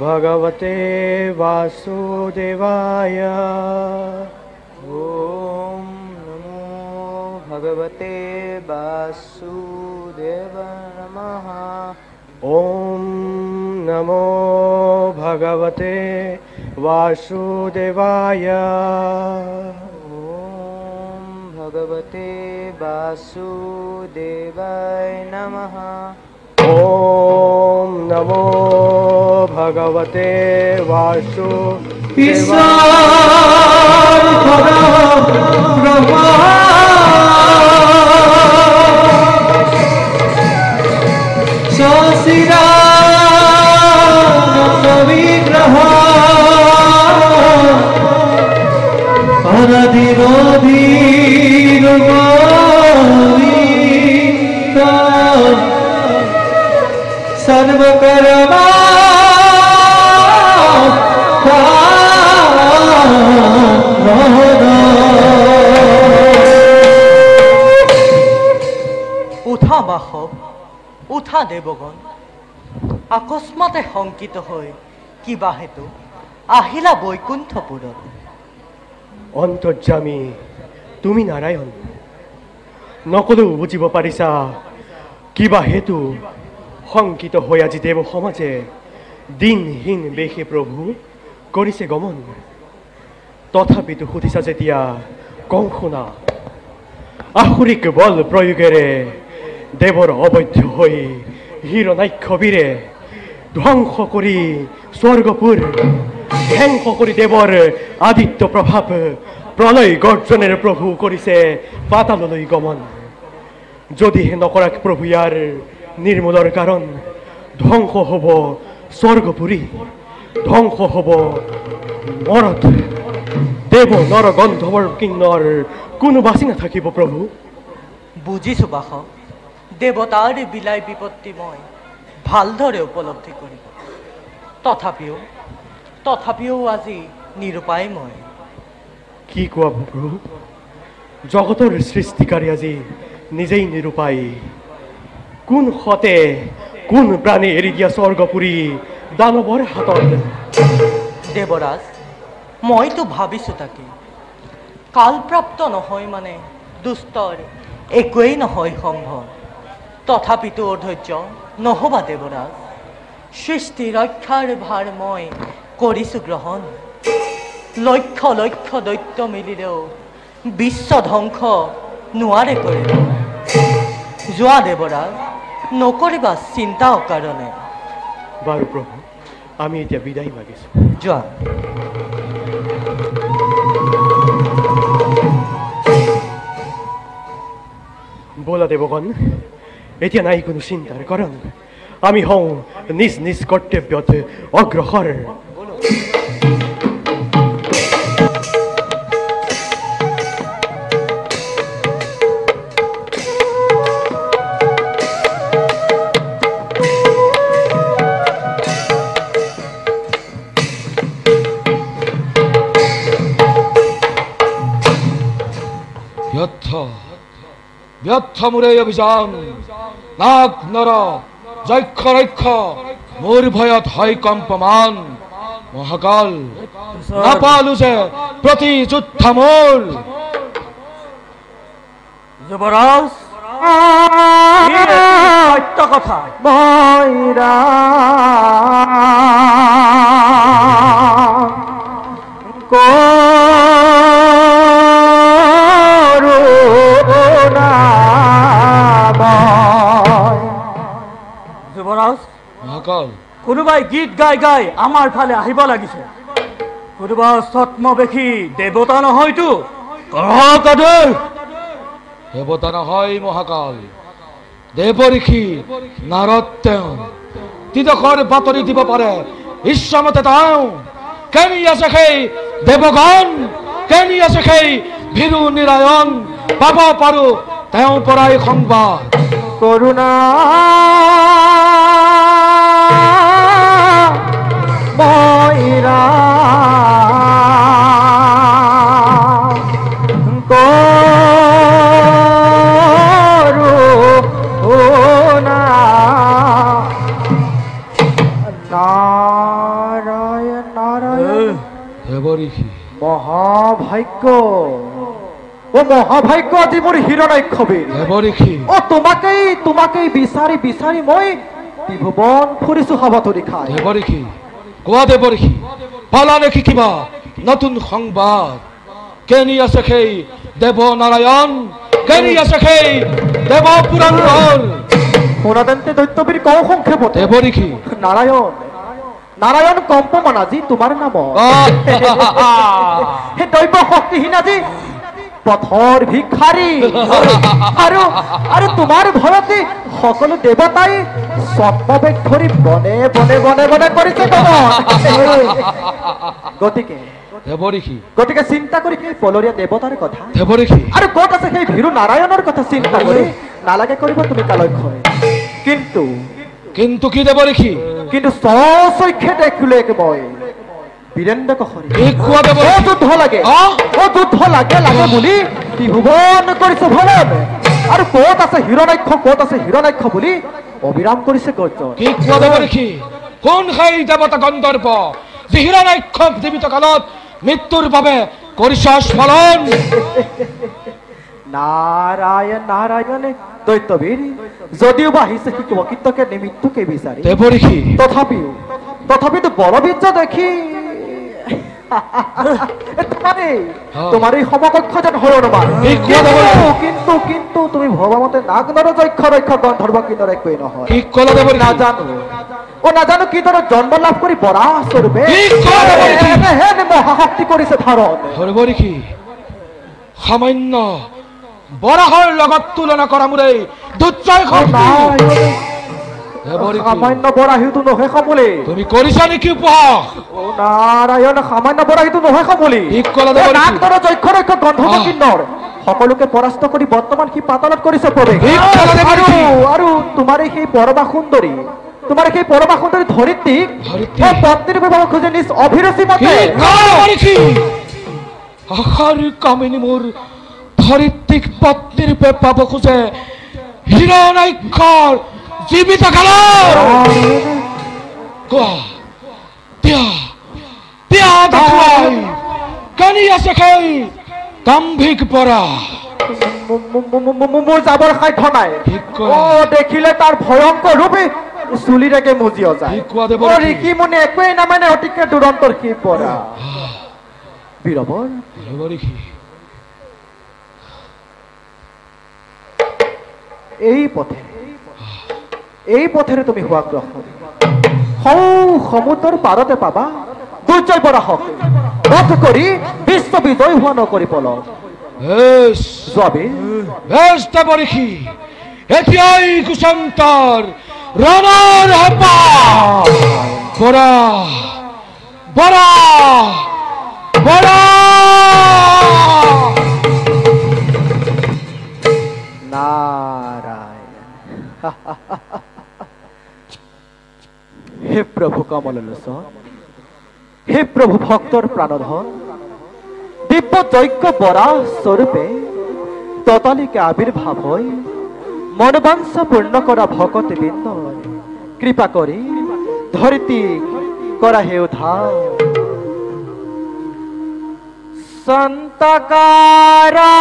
भगवते वासुदेवाय। ओम नमो भगवते वासुदेवाय नमः। ओम नमो भगवते वासुदेवाय। ओम भगवते वासुदेवाय नमः। ओम नमो भगवते सर्वकर्मा উঠা বাসৱ, উঠা দেৱগণ। আকস্মাতে শংকিত হৈ কিবা হেতু আহিলা বৈকুণ্ঠপুৰত। অন্তৰ্যামী তুমি নাৰায়ণ, নকলেও বুজিব পাৰিছা কিবা হেতু শংকিত হৈ আজি দেৱ সমাজে দিনহীন বেশে প্ৰভু কৰিছে গমন। তথাপিতো সুধিছা যেতিয়া কওঁ শুনা, আসুৰিক বল প্ৰয়োগেৰে দেৱৰ অবৈধ হৈ হিৰণাক্ষবীৰে ধ্বংস কৰি স্বৰ্গপুৰ, ধ্বংস কৰি দেৱৰ আদিত্য প্ৰভাৱ প্ৰলয় গৰ্জনেৰে প্ৰভু কৰিছে পাতাললৈ গমন। যদিহে নকৰাক প্ৰভু ইয়াৰ নিৰ্মূলৰ কাৰণ, ধ্বংস হ'ব স্বৰ্গপুৰী, ধ্বংস হ'ব মৰত দেৱ নৰ গন্ধৰ্বৰ কিন্নৰ, কোনো বাচি নাথাকিব প্ৰভু। বুজিছো বাস, দেৱতাৰ বিলাই বিপত্তি মই ভালদৰে উপলব্ধি কৰিব। তথাপিও আজি নিৰুপায় মই। কি কোৱা প্ৰভু, জগতৰ সৃষ্টিকাৰী আজি নিজেই নিৰুপায়। কোন হতে কোন প্ৰাণী এৰি দিয়া স্বৰ্গপুৰী দানৱৰ হাতত। দেৱৰাজ, মইতো ভাবিছো তাকে, কালপ্ৰাপ্ত নহয় মানে দুষ্টৰ একোৱেই নহয় সম্ভৱ। তথাপিতো অধৈৰ্য নহবা দেৱৰাজ, সৃষ্টি ৰক্ষাৰ ভাৰ মই কৰিছো গ্ৰহণ। লক্ষ লক্ষ দৈত্য মিলিলেও বিশ্ব ধ্বংস নোৱাৰে কৰিব। যোৱা দেৱৰাজ, নকৰিবা চিন্তা অকাৰণে। বাৰু প্ৰভু, আমি এতিয়া বিদায় মাগিছো। যোৱা। বোলা দেৱগণ, এতিয়া নাই কোনো চিন্তাৰ কাৰণ। আমি হওঁ নিজ নিজ কৰ্তব্যত অগ্ৰসৰ। ব্যৰ্থ মোৰে অভিযান, নাগ নৰ যক্ষ ৰক্ষ মোৰ ভয়ত হয় কম্পমান। মহাকাল নাপালো যে প্ৰতি যুদ্ধামল। যুবৰাজ সত্য কথা। ময়ৰা যুবৰাজ মহাকাল কোনোবাই গীত গাই গাই আমাৰ ফালে আহিব লাগিছে। কোনোবা ছদ্মবেশী দেৱতা নহয়তো? দেৱতা নহয় মহাকাল, দেৱ ঋষি নাৰদ তেওঁ। তিদকৰ বাতৰি দিব পাৰে ইচ্ছামতে তেওঁ। কেনি আছে সেই দেৱগণ, কেনি আছে সেই ভীৰু নিৰায়ণ? পাব পাৰো তেওঁ পৰাই সংবাদ। কৰুণা ময়ৰা কৰুণা নাৰায়ণ নাৰায়ণ দেৱ ঋষি মহাভাগ্য, ও মহাভাগ্য আজি মোৰ হিৰণাক্ষবীৰ। দেৱ ঋষি ও তোমাকেই বিচাৰি বিচাৰি মই ত্ৰিভুৱন ফুৰিছো হাবাথৰি খাই। দেৱ ঋষি কোৱা দেৱ ঋষি, পালা নেকি কিবা নতুন সংবাদ? কেনি আছে সেই দেৱ নাৰায়ণ, কেনি আছে সেই দেৱ পুৰন্দৰ? শুনাতেন্তে দৈত্যবীৰ কওঁ সংক্ষেপতে। দেৱ ঋষি নাৰায়ণ নাৰায়ণ কম্পমান আজি তোমাৰ নাম। হে দৈৱ শক্তিহীন আজি পথৰ ভিক্ষাৰী। আৰু তোমাৰ ভয়তে সকলো দেৱতাই ছদ্মবেশ ধৰি বনে বনে বনে বনে কৰিছে গমন। দেৱ ঋষি গতিকে চিন্তা কৰি সেই পলৰীয়া দেৱতাৰ কথা দেৱ ঋষি আৰু ক'ত আছে সেই ভীৰু নাৰায়ণৰ কথা চিন্তা কৰি নালাগে কৰিব তুমি কালক্ষয়। কিন্তু কিন্তু কি দেৱ ঋষি? কিন্তু স্বচক্ষে দেখিলে মই বীৰেন্দ্ৰ কহৰী কোৱা দেৱ ঋষি? যুদ্ধ লাগে, যুদ্ধ লাগে লাগে বুলি ত্ৰিভুৱন কৰিছে ভৱন। আৰু ক'ত আছে হিৰণাক্ষ, ক'ত আছে হিৰণাক্ষ বুলি অবিৰাম কৰিছে গৰ্জন। কি কোৱা দেৱ ঋষি? কোন সেই দেৱতা গন্ধৰ্ব যি হিৰণাক্ষক জীৱিত কালত মৃত্যুৰ বাবে কৰিছে স্মৰণ? নাৰায়ণ নাৰায়ণ দৈত্যবীৰ যদিও বা আহিছে কি অকৃতকে নিমিত্তকে বিচাৰি, দেৱ ঋষি তথাপিতো বলবীৰ্য দেখি তোমাৰ এই সমকক্ষ যেন হৰণবান। কিন্তু কিন্তু তুমি ভবামতে নাগনৰ যক্ষ ৰক্ষ গন্ধৰ্ব কিদৰে একোৱেই নহয়। নাজানো কিদৰে জন্ম লাভ কৰি বৰা স্বৰূপে মহাশক্তি কৰিছে ধাৰণ। দেৱ ঋষি সামান্য বৰাহৰ লগত তুলনা কৰা মোৰে দুৰ্জয় শক্তি। সামান্য বৰাহীটো নহয় খাবলে তুমি কৰিছা নেকি উপহাস? ও নাৰায়ণ সামান্য বৰাহীটো নহয় খাবলে। নাগনৰ যক্ষ ৰক্ষ গন্ধৰ্ব কিন্নৰ সকলোকে পৰাস্ত কৰি বৰ্তমান সি পাতালত কৰিছে প্ৰৱেশ। আৰু তোমাৰ সেই পৰমা সুন্দৰী, তোমাৰ সেই পৰমা সুন্দৰী ধৰিত্ৰীক পত্নীৰ বিবাহ খোজে নিজ অভিৰুচি মতে। আশাৰ কামিনী মোৰ ধৰিত্ৰীক পত্নী ৰূপে পাব খোজে হিৰণাক্ষৰ জীৱিত কালত। কেনি আছে সেই দাম্ভিক পৰা? মোৰ যাবৰ সাধ্য নাই। দেখিলে তাৰ ভয়ংকৰ ৰূপে চুলিৰেকে মুজিও যায়। ঋষি মুনি একোৱেই নামানে অতিকে দুৰন্তৰ সি পৰা। বীৰবৰ এই পথেৰে তুমি হোৱা গ্ৰহণ সমুদ্ৰৰ পাৰতে পাবা দুৰ্জয় বৰাহক বধ কৰি বিশ্ব বিজয় হোৱা নকৰি পলক। দেৱ ঋষি এতিয়াই কুশন্তৰ ৰণৰ হেঁপাহ। বৰা বৰা বৰা নারায়ণ। হে প্রভু কমললোচন, হে প্রভু ভক্তর প্রাণধন, দিব্য যজ্ঞ বরা স্বরূপে ততালিকে আবির্ভাব হই মনোবাঞ্ছা পূর্ণ করা ভকত বৃন্দ কৃপা করে ধরিত্রী করা হে উধার সন্তকারা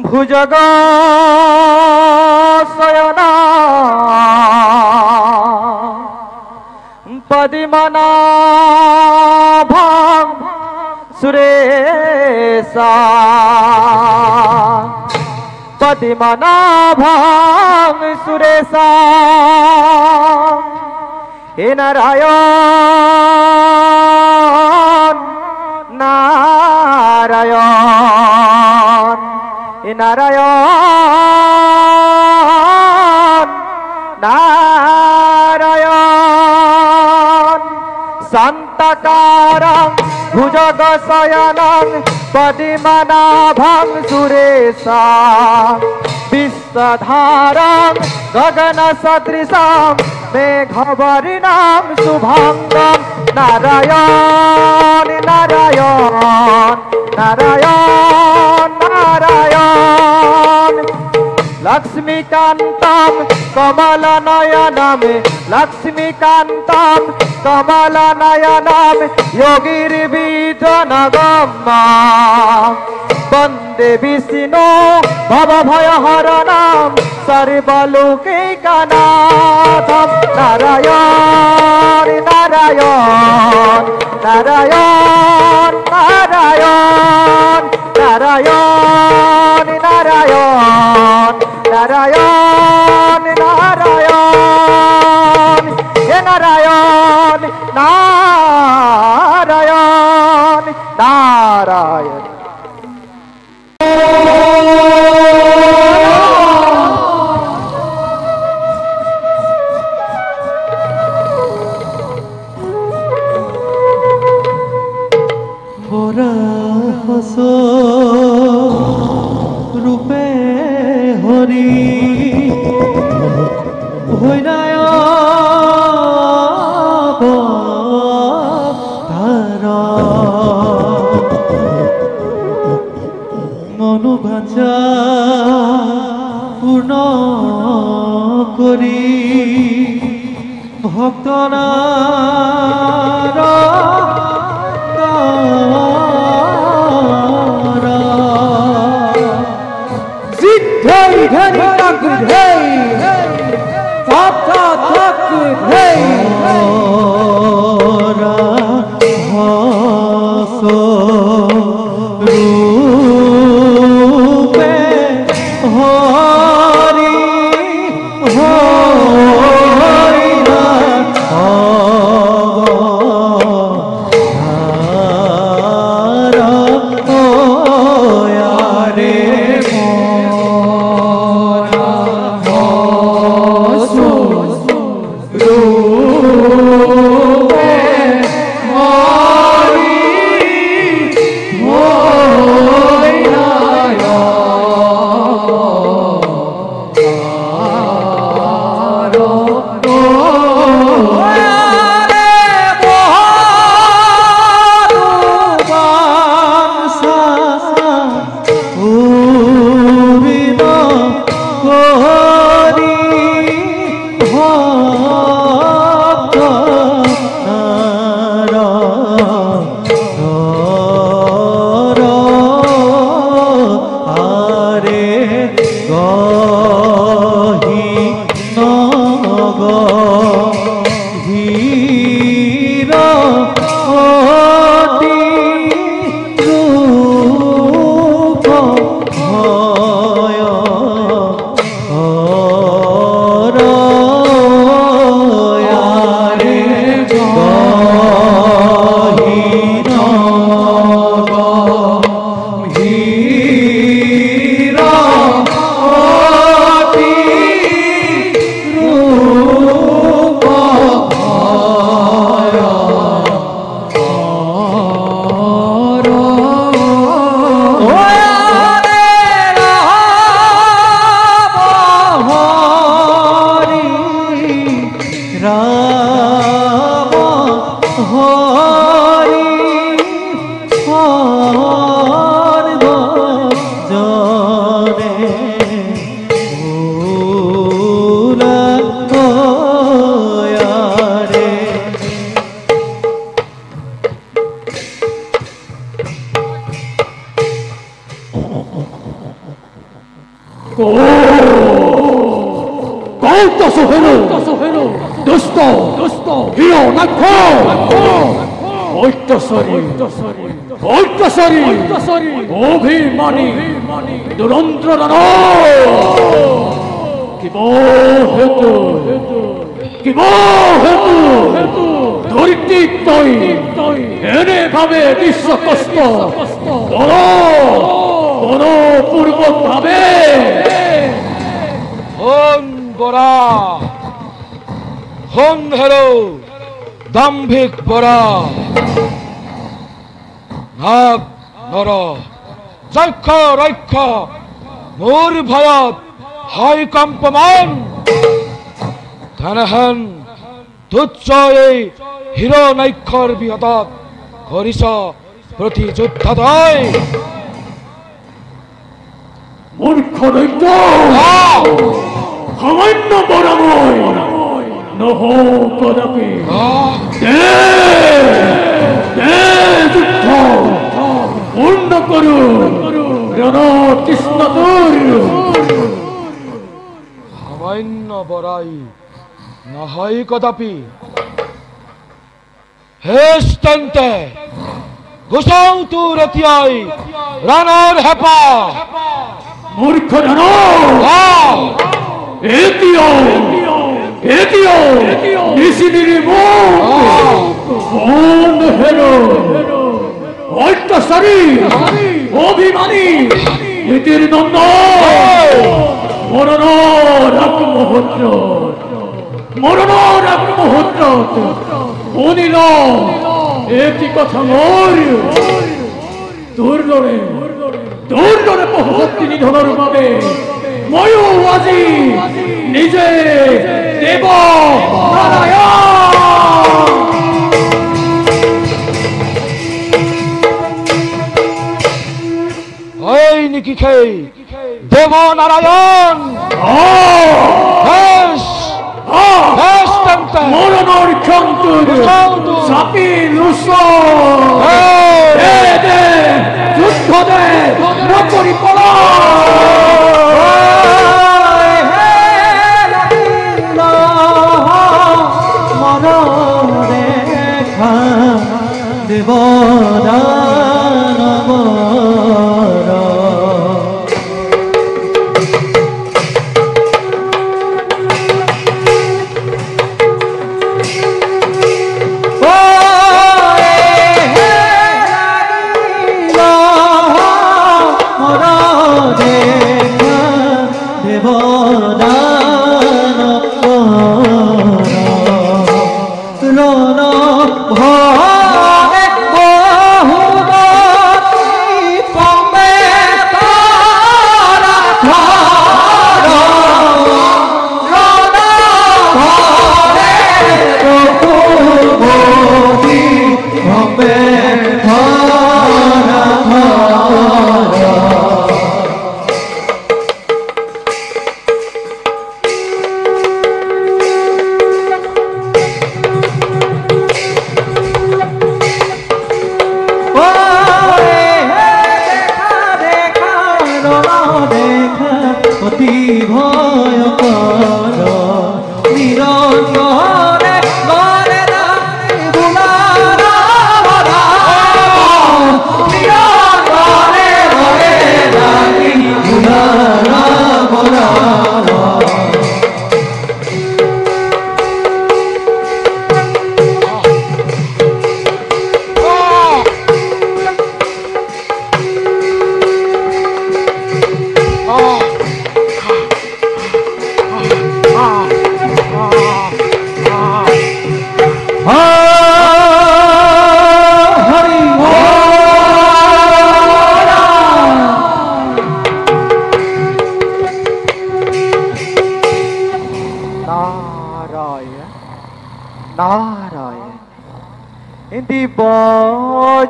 ভুজগ শয়না পদ্মনাভং সুরেশা পদ্মনাভং সুরেশা হে নারায়ণ নারায়ণ হে নারায়ণ নারায়ণ শান্তকারং ভুজগ শয়নং পদ্মনাভং সুরেশা বিশ্বধারং গগন সদৃশং মেঘবর্ণং শুভঙ্গম নারায়ণ নারায়ণ নারায়ণ নারায়ণ লক্ষ্মীকান্তম কমলনয়নম লক্ষ্মীকান্তম কমলনয়নম যোগীর্বিজনগম্যম বন্দে বিষ্ণু ভবভয়হরণম সর্বলোকৈকনাথম নারায়ণ নারায়ণ নারায়ণ নারায়ণ নারায়ণ নারায়ণ নারায়ণ নারায়ণ হে নারায়ণ নারায়ণ নারায়ণ রূপে হরি হইনায় মনোবাঞ্ছা পূর্ণ করি ভক্তনার দুষ্ট হিরো নাক্ষ ঐক্যসরী অভিমানী দুরন্ত্র হেতু ধরিত্রী এনে ভাবে বিশ্ব কষ্ট পূর্বক ভাবে হন বরা হন হেরো দাম্ভিক বরা নাগ নর যক্ষ রক্ষ মোর ভয়ত হয় কম্পমান ধনহন তুচ্ছ এই হিরো নৈক্ষর বিহতত হরিষ প্রতি যুদ্ধদয় মূর্খ দৈত্য সামান্য বরাময় নহ কদাপি যুদ্ধ পূর্ণ করু রণতৃষ্ণ সামান্য বরাই নহয় কদাপি হেষ্টন্তে ঘোষাও তোর এতিয়াই ৰাণৰ হেপা মূর্খ ধন নিশিনির মন হেরো ঐক্যসরী অভিমানী নীতির নন্দ মরণ মুহূর্ত শুনিল এটি কথা মোর তোর লড়ে বহুভক্তি নিধনের বাবে ময়ো আজি নিজে দেব নারায়ণ ওই নিকি খেই দেব নারায়ণ মরণর ক্ষন্তুর সাপি লুস যুদ্ধ দে নকরি পড়া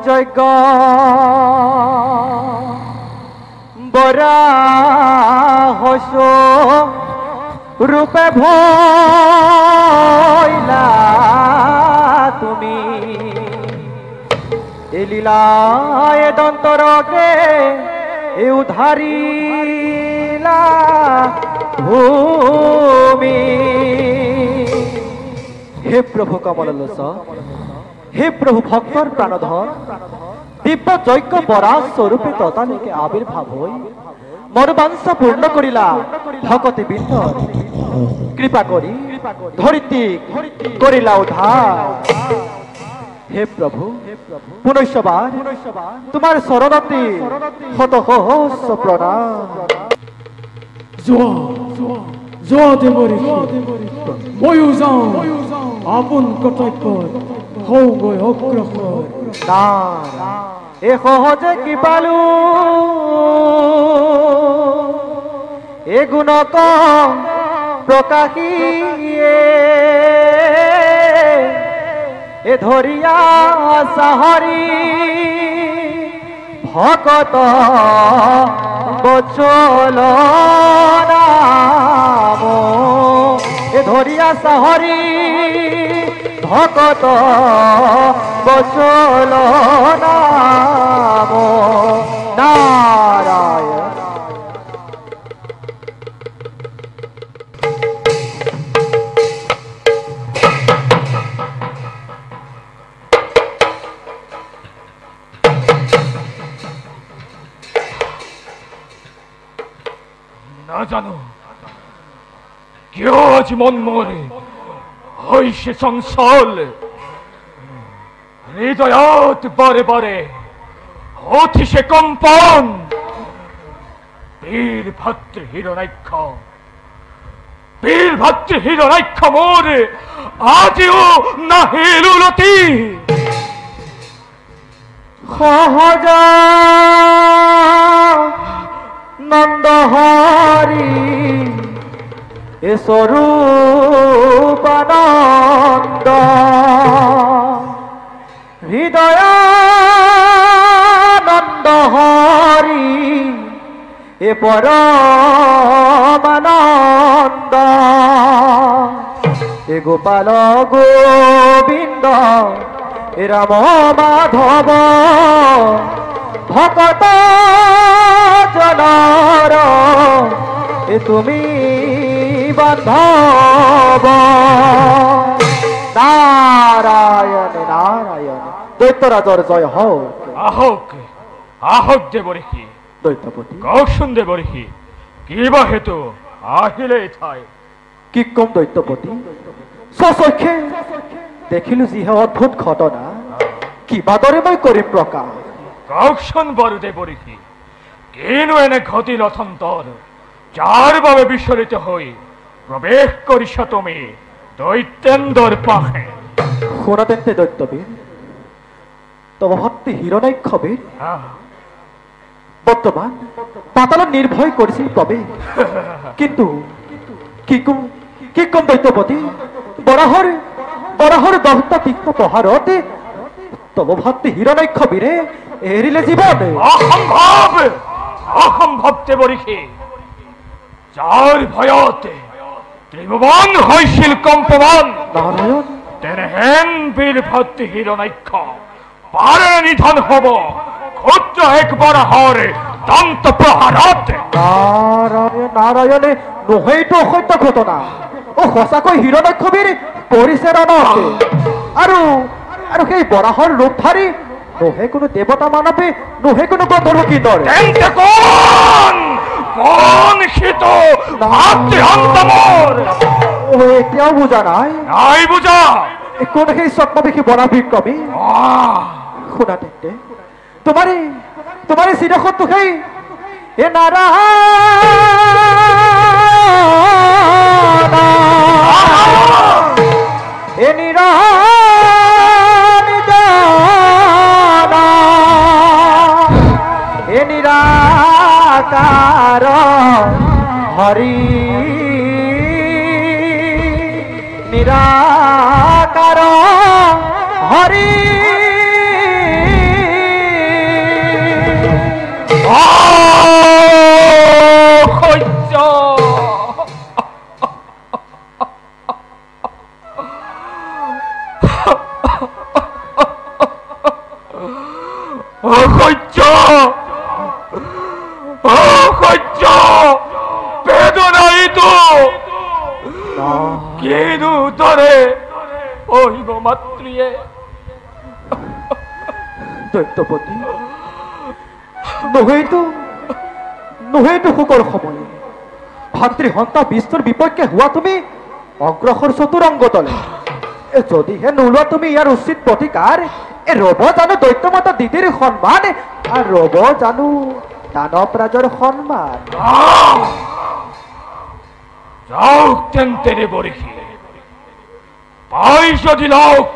যজ্ঞ বরা হস রূপে ভইলা তুমি এ লীলায় দন্তরকে এ উধারিলা ভূমি। হে প্রভু কমললোচ, হে প্রভু ভক্তর প্রাণধর, দিব্য যজ্ঞ বরা স্বরূপে ততালিকে আবির্ভাব হই মনোবাঞ্ছা পূর্ণ করিলা ভকতি বৃন্দ। কৃপা করি ধরিত্রী করিলা উদ্ধার। হে প্রভু পুনঃসবার তোমার শরণার্থী শত সহস্র প্রণাম। যোৱা দেৱৰীষি ময়ো যাওঁ আপোন কৰ্তব্যত হওঁগৈ অগ্ৰসৰ। এ সহজে কি পালো এ গুণক প্ৰকাশিয়ে এ ধৰিয়া চাহৰি ভকত বচল নাম। এ ধরিয়া চাহরি ভকত বচল নাম। নারায়ণ না জানো কেউ আজ মন মরে হইছে সংসল হৃদয়াত বারে বারে অতিশে কম্পন। বীর ভদ্র হিরণাক্ষ মোর আজিও না হেলুলতি। সহজ নন্দহরি এ স্বরূপানন্দ হৃদয়ানন্দহরি এ পরমানন্দ। এ গোপাল গোবিন্দ এ রাম মাধব ভকত জনর এ তুমি বান্ধব। নারায়ণ নারায়ণ দৈত্যরাজর জয় হোক। আহক আহক দেবরিখি দৈত্যপতি কৌশন দেবরিখি কি বা হেতু আহিলে ঠাই। কি কম দৈত্যপতি স্বচক্ষে দেখিলো যিহে অদ্ভুত ঘটনা কিবা দৰে মই কৰিম প্ৰকাশ। কৌশন বড় দেবরিখি কেন এনে ঘটিল অথন্তর যার বাবে বিস্মরিত হই প্রবেশ করিস তুমি দৈত্যেন্দর পাখে। শুনাতেন্তে দৈত্যবীর তব ভক্তি হিরণাক্ষবীর বর্তমান পাতালত নির্ভয় করেছিল তবে কিন্তু কি কম দৈত্যপতি বরাহর দহতা তীক্ষ্ণ প্রহারতে তব ভক্তি হিরণাক্ষবীরে এরিলে জীবন। অসম্ভব অসম্ভব দেবরিখি যার ভয়তে ত্রিভুবন হইছিল কম্পমান। নারায়ণ তেনহেন বীর ভক্তি হিরণাক্ষ পারে নিধন হব ক্ষুদ্র একবার হরে দন্ত প্রহারতে। নারায়ণ নারায়ণে নহৈতো অসত্য ঘটনা ও সঁচাকৈ হিৰণ্যক্ষবীৰ পৰিছে ৰণতে আৰু আৰু সেই বৰাহৰ ৰূপ ধাৰি নহে কোনো দেৱতা মানৱে নহে কোনো গন্ধৰ্ব কিন্নৰ। কোন শীত এতিয়াও বুজা নাই নাই বুজা কোন সেই স্বপ্নবেশী বৰা বিক্ৰমী। শুনা তেন্তে তোমাৰে চিৰসত্য সেই এ নাৰায়ণ এ এ নিৰাকাৰ হৰি নিৰাকাৰ হৰি বেদনাই তো মৃত্যু ধৰে ওহিব মাতৃয়ে। দৈত্যপতি নহয়তো সুখৰ সময় ভাতৃ সন্তা বিষ্ণুৰ বিপক্ষে হোৱা তুমি অগ্ৰসৰ চতুৰংগ দলে যদিহে নোলোৱা তুমি ইয়াৰ উচিত প্ৰতিকাৰ ৰব জানো দৈত্যমাতা দিদিৰ সন্মান আৰু ৰব জানো দানৱ ৰাজৰ সন্মান। যাওক তেন্তে বৰিখি পাই যদি লওক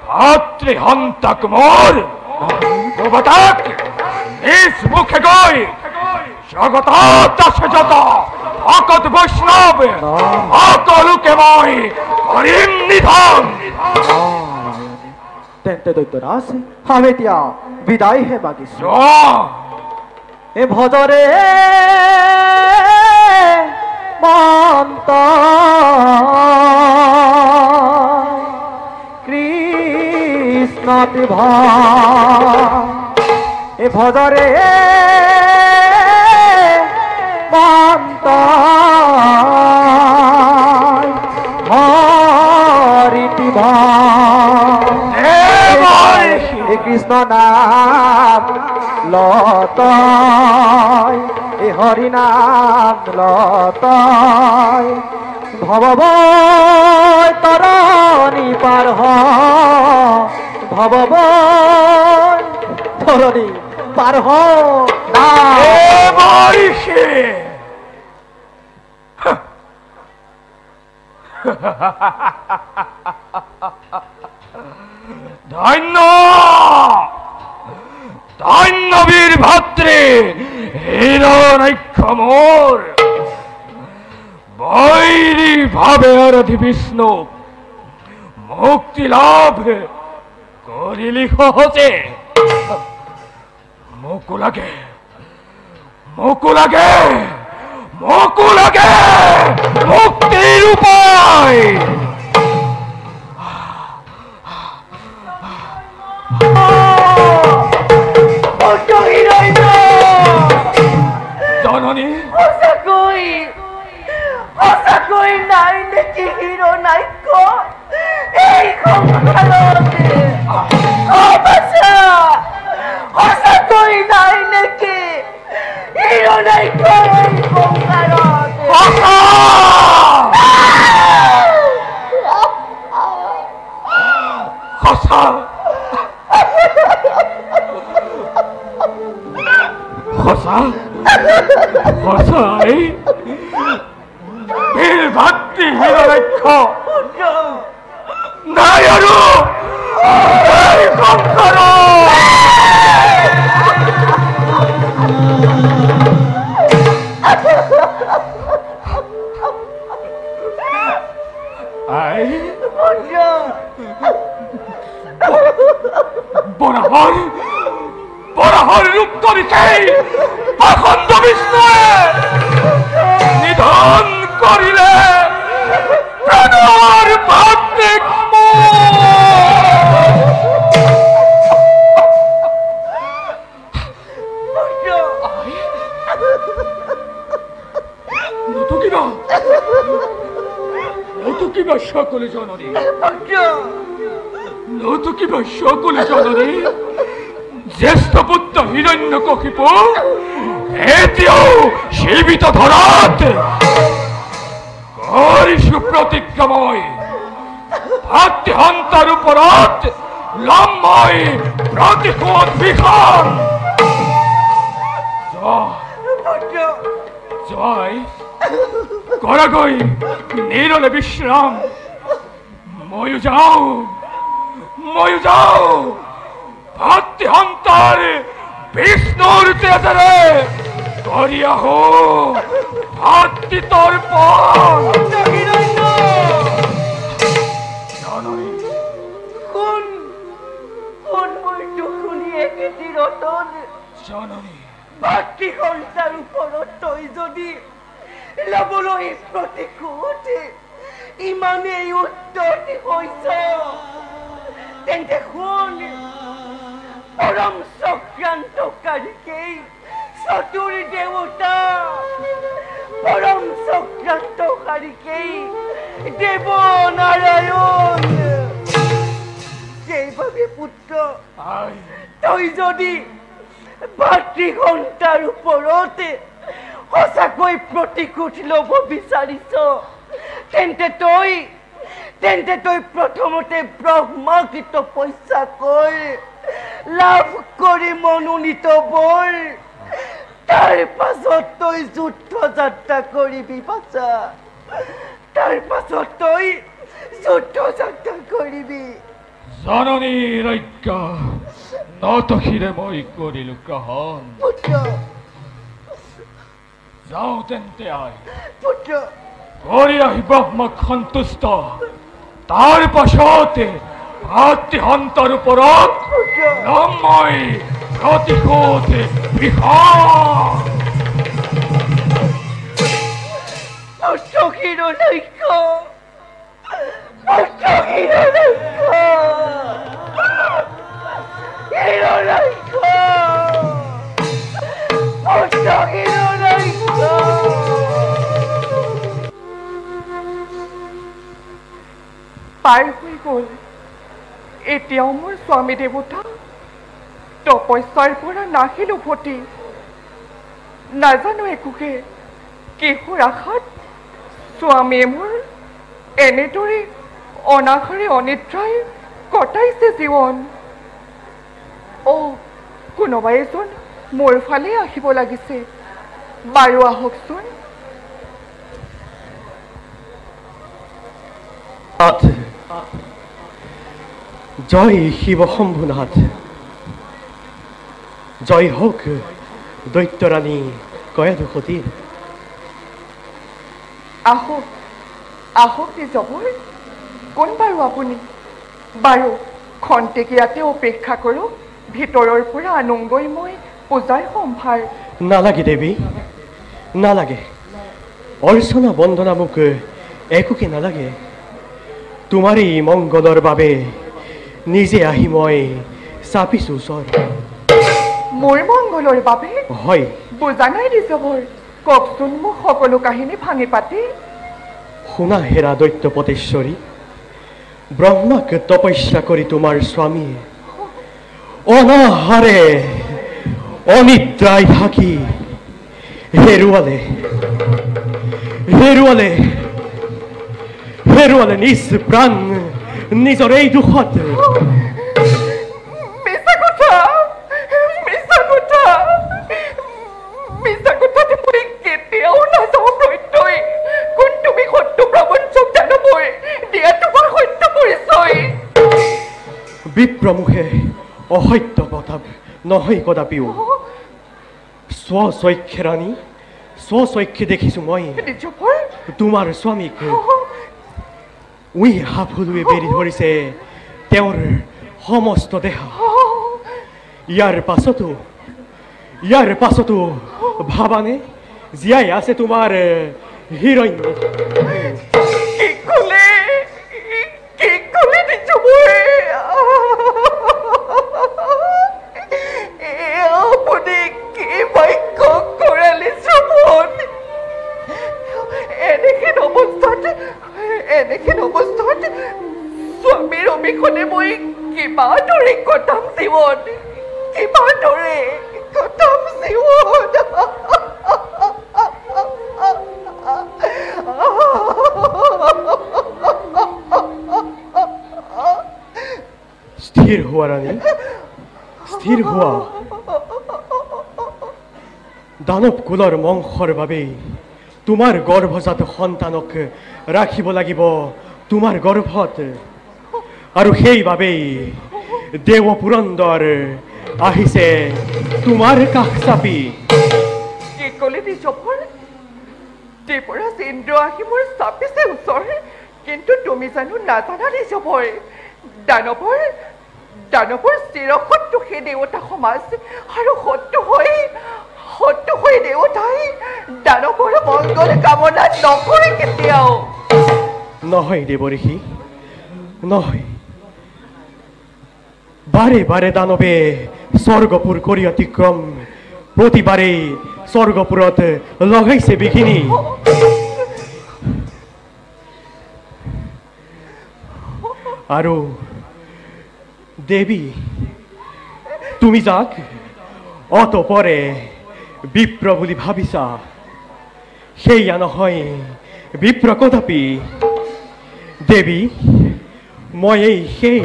ভাতৃ সন্তাক মোৰ দেৱতাক নিজ মুখে গৈ জগতত আছে যত ভকত বৈষ্ণৱ সকলোকে মই কৰিম নিধন। তেন্তে দৈত্যৰাজ আমি এতিয়া বিদায়হে মাগিছো। এ ভজৰে মন্ত কৃষ্ণতি এ ভজৰে মন্ত হৰিতি কৃষ্ণ নাম লত হরি নাম লত ভব তরণী পার ভব তরণী পার ধন্য ধন্য বীর ভাতৃ হিরণ্যাক্ষ মোর বৈরী ভাবে আরাধি বিষ্ণু মুক্তি লাভ করিলি সহজে। মোকো লাগে মুক্তির উপায়। জননী সঁচাকৈ নাই নেকি হিৰণ্যাক্ষ এই সংসাৰতে? সঁচাকৈ নাই নেকি হিৰণ্যাক্ষ এই সংসাৰতে? সঁচাই বীৰ ভাতৃ হিৰণ্যাক্ষ নাই আৰু এই সংসাৰত। বৰাহৰ ৰূপ ধৰিছে পাখণ্ড বিষ্ণুৱে নিধন কৰিলে প্ৰাণৰ ভাতৃক নতুকিবা সকলে জননী জ্যেষ্ঠ পুত্ৰ হিৰণ্যকশিপু এতিয়াও জীৱিত ধৰাত কৰিছো প্ৰতিজ্ঞা মই ভাতৃ সন্তাৰ ওপৰত ল'ম মই প্ৰতিশোধ ভীষণ। জয় কৰাগৈ নিৰলে বিশ্ৰাম। ময়ো যাওঁ ভাতৃ সন্তাৰ বিষ্ণুৰ তেজেৰে কৰি আহো ভাতৃ তৰ্পণ। ভাতৃ সন্তাৰ ওপৰত তই যদি ল'বলৈ প্ৰতিশোধ ইমানেই উদ্যতী হৈছ তেন্তে শুন পৰম চক্ৰান্তকাৰীকেই চতুৰ দেৱতা পৰম চক্ৰান্তকাৰীকেই দেবনাৰায়ণ। সেইভাবে পুত্ৰ তই যদি ভাতৃঘণ্টাৰ ওপৰতে সঁচাকৈ প্ৰতিশোধ ল'ব বিচাৰিছ, তেন্তে তই প্ৰথমতে ব্ৰহ্মাক তপস্যা কৰ, লাভ কৰি মনোনীত বৰ, তাৰ পাছত তই যুদ্ধ যাত্ৰা কৰিবি বাচা, তাৰ পাছত তই যুদ্ধ যাত্ৰা কৰিবি। জননীৰ আজ্ঞা নতশিৰে মই কৰিলো গ্ৰহণ। পুত্ৰ যাওঁ তেন্তে আই, পুত্ৰ কৰি আহি ব্ৰহ্মক সন্তুষ্ট, তাৰ পাছতে ভাতৃহন্তৰ ওপৰত ল'ম মই প্ৰতিশোধ বিহাৰ। পাৰ হৈ গ'ল। এতিয়াও মোৰ স্বামী দেৱতা তপস্যাৰ পৰা নাহিল উভতি। নাজানো একোকে কিহৰ আশাত স্বামীয়ে মোৰ এনেদৰে অনাশাৰে অনিদ্ৰাই কটাইছে জীৱন। কোনোবা এজন মোৰ ফালে আহিব লাগিছে, বাৰু আহকচোন। জয় শিৱ শম্ভুনাথ, জয় হওক দৈত্যৰাণী কয়াদুসতীৰ। আহক আহক নিজবৰ, কোন বাৰু আপুনি? বাৰু খন্তেকীয়াতে অপেক্ষা কৰক, ভিতৰৰ পৰা আনোগৈ মই পূজাৰ সম্ভাৰ। নালাগে দেৱী, নালাগে। অৰ্চনা বন্দনা মোক একোকে নালাগে। তোমাৰে মংগলৰ বাবে নিজে আহি মই চাপিছো ওচৰ। মোৰ মংগলৰ বাবে? হয়। বুজা নাই নিজবৰ, কওকচোন মোক সকলো কাহিনী ভাঙি পাতি। শুনা হেৰা দৈত্যপতেশ্বৰী, ব্ৰহ্মাক তপস্যা কৰি তোমাৰ স্বামীয়ে অনাহাৰে অনিদ্ৰাই থাকি হেৰুৱালে নিজ প্ৰাণ নিজৰ এই দুখত। মিছা কথা মই কেতিয়াও নাযাওঁ প্ৰত্যয়। কোন তুমি সত্য প্ৰবঞ্চক জানবই, দিয়া তোমাৰ সত্য পৰিচয়। বিপ্ৰমুখে অসত্য কথা নহয় কদাপিও। স্বচক্ষে ৰাণী, স্বচক্ষে দেখিছো মই তোমাৰ স্বামীক সাফুলুৱে বেৰি ধৰিছে তেওঁৰ সমস্ত দেহ। ইয়াৰ পাছতো ভাবানে জীয়াই আছে তোমাৰ হিৰণ্য। এনেখিন অৱস্থাত স্বামীৰ অবিহনে মই কিবা দৰে কটাম জীৱন, কিবা দৰে কটাম জীৱন। স্থিৰ হোৱা ৰাণী, স্থিৰ হোৱা। দানৱ কুলৰ মংসৰ বাবেই তোমাৰ গৰ্ভজাত সন্তানক ৰাখিব লাগিব তোমাৰ গৰ্ভত, আৰু সেইবাবেই দেৱ পুৰন্দৰ আহিছে তোমাৰ কাষ চাপি। কি ক'লে নিজৰ? দেৱৰাজ ইন্দ্ৰ আহি মোৰ চাপিছে ওচৰ, কিন্তু তুমি জানো নাজানা নিজৰ দানৱৰ চিৰশত্ৰু সেই দেৱতা সমাজ, আৰু শত্ৰু হৈ দেৱতাই দানৱৰ মংগল কামনা নকৰে কেতিয়াও। নহয় দেৱঋষি, নহয়। বাৰে বাৰে দানৱে স্বৰ্গপুৰ কৰি অতিক্ৰম প্ৰতিবাৰে স্বৰ্গপুৰত লগাইছে বিঘিনি আৰু দেবী তুমি যাক অত পৰে বিপ্ৰ বুলি ভাবিছা সেইয়া নহয় বিপ্ৰ কদাপি দেবী মই সেই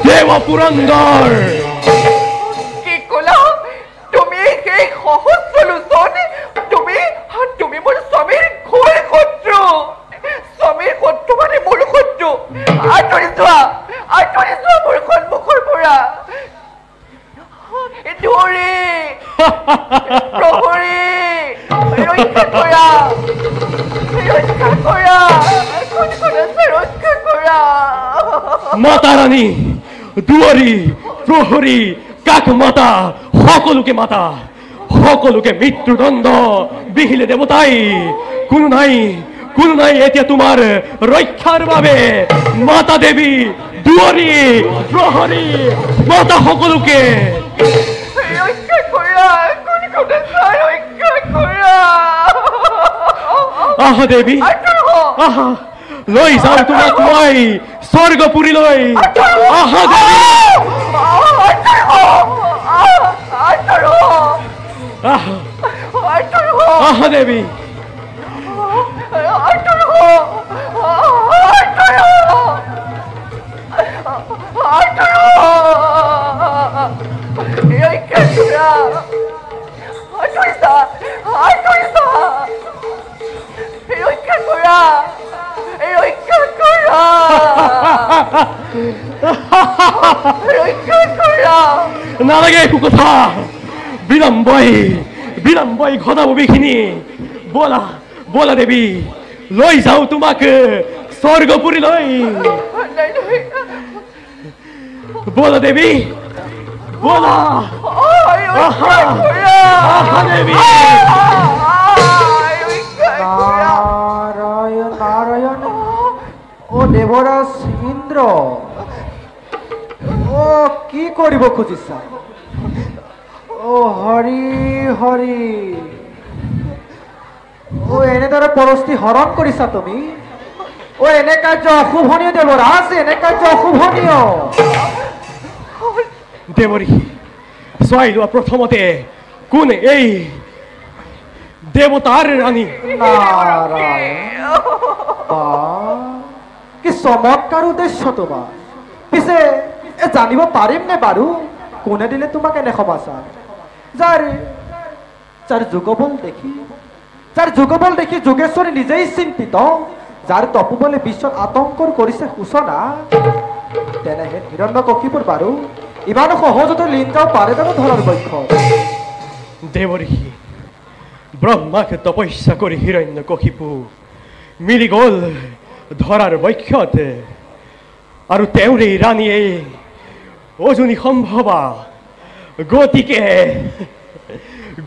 দেৱ পুৰন্দৰ কি কলা তুমি সেই সহস্ৰ লোচন তুমি মোৰ স্বামীৰ ঘোৰ শত্ৰু স্বামীৰ শত্ৰু মানে মোৰ শত্ৰু আঁতৰি যোৱা মোৰ সন্মুখৰ পৰা ধৰি প্ৰহৰী ৰক্ষা কৰা মাতা ৰাণী দুৱাৰী প্ৰহৰী কাক মাতা সকলোকে মাতা সকলোকে মৃত্যুদণ্ড বিহিলে দেৱতাই কোনো নাই এতিয়া তোমাৰ ৰক্ষাৰ বাবে মাতা দেৱী দুৱাৰী প্ৰহৰী মাতা সকলোকে আহা দেৱী আহা লৈ যাওঁ তোমাক মই স্বৰ্গপুৰীলৈ আহা দেৱী আহা দেৱী নালাগে একো কথা বিলম্বই ঘটাব বিখিনি বলা দেৱী লৈ যাওঁ তোমাক স্বৰ্গপুৰীলৈ বলা দেৱী বলা আহা দেৱী নাৰায়ণ নাৰায়ণ ও দেবৰাজ ইন্দ্ৰ ও কি কৰিব খুঁজিছা ও হৰি হৰি ও এনেদৰে পৰস্তি হৰণ কৰিছা তুমি ও এনে কাৰ্য অশুভনীয় দেৱৰাজ এনে কাৰ্য অশুভনীয় দেৱৰী চাই লোৱা প্ৰথমতে কোন এই দেৱতাৰ ৰাণী কি চমৎকাৰ উদ্দেশ্য তোমাৰ পিছে জানিব পাৰিম নে বাৰু কোনে দিলে তোমাক এনে সমাচাৰ যাৰ যুগবল দেখি যোগেশ্বৰী নিজেই চিন্তিত যাৰ তপোবলে বিশ্বত আতংকৰ কৰিছে সূচনা তেনেহে হিৰণ্যকশিপুৰ বাৰু ইমান সহজতে লীন যাব পাৰে জানো ধৰাৰ বক্ষ দেৱৰী ব্ৰহ্মাক তপস্যা কৰি হিৰণ্যকশিপু মিলি গ'ল ধৰাৰ বক্ষত আৰু তেওঁৰে ৰাণীয়ে অজনী সম্ভৱা গতিকে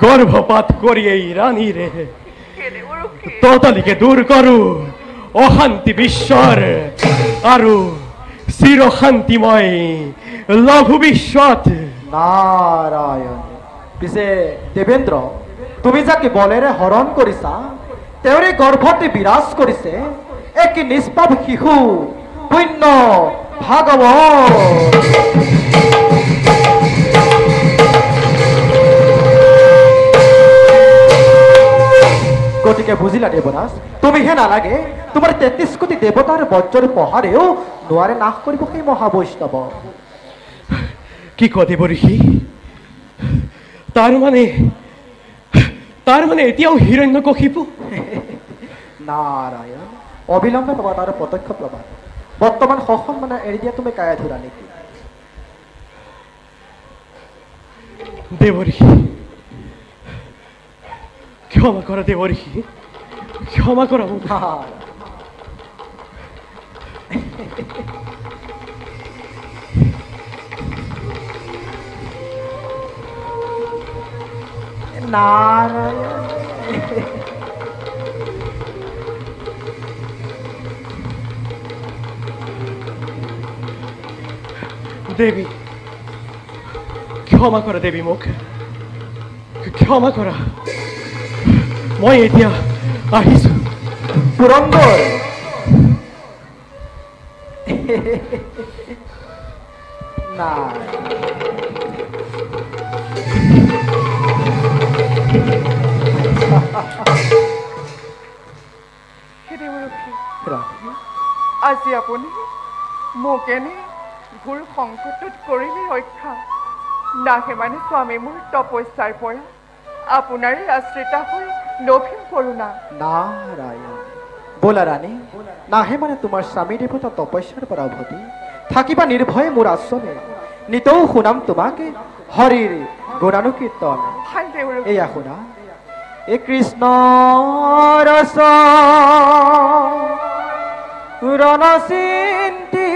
গৰ্ভপাত কৰি এই ৰাণীৰে ততালিকে দূৰ কৰো অশান্তি বিশ্বৰ আৰু চিৰ শান্তিময় লঘু বিশ্বত নাৰায়ণ পিছে দেৱেন্দ্ৰ তুমি যাকে বলেৰে হৰণ কৰিছা তেওঁৰে গৰ্ভতে বিৰাজ কৰিছে এক নিষ্পাপ শিশু পুণ্য ভাগৱত গতিকে বুজিলা দেৱৰাজ তুমিহে নালাগে তোমাৰ 33 কোটি দেৱতাৰ বজ্ৰৰ প্ৰহাৰেও নোৱাৰে নাশ কৰিব সেই মহাবৈষ্ণৱ কি কয় দেৱঋষি তাৰ মানে এতিয়াও হিৰণ্যকশিপু নাৰায়ণ অবিলম্বে পাবা তাৰ প্ৰত্যক্ষ প্ৰমাণ বৰ্তমান সখন মানে এৰি দিয়া তুমি কায়া ধৰা নেকি দেৱঋষি ক্ষমা কৰা দেৱঋষি ক্ষমা কৰা মোক নাৰায়ণ দেৱী ক্ষমা কৰা দেৱী মোক ক্ষমা কৰা মই এতিয়া আহিছো পুৰন্দৰ নাই আজি আপুনি মোক এনে ভুল সংকটত কৰিলে ৰক্ষা নাহে মানে স্বামী মোৰ তপস্যাৰ পৰা আপোনাৰে আশ্ৰিতা হৈ নভীম কৰোণা নাৰায়ণ বোলা ৰাণী নাহে মানে তোমাৰ স্বামী দেৱতা তপস্যাৰ পৰা উভতি থাকিবা নিৰ্ভয়ে মোৰ আশ্ৰমে নিতৌ শুনাম তোমাকে হৰিৰ গুণানুকীৰ্তন এয়া শুনা এ কৃষ্ণ ৰস ৰণচিন্তি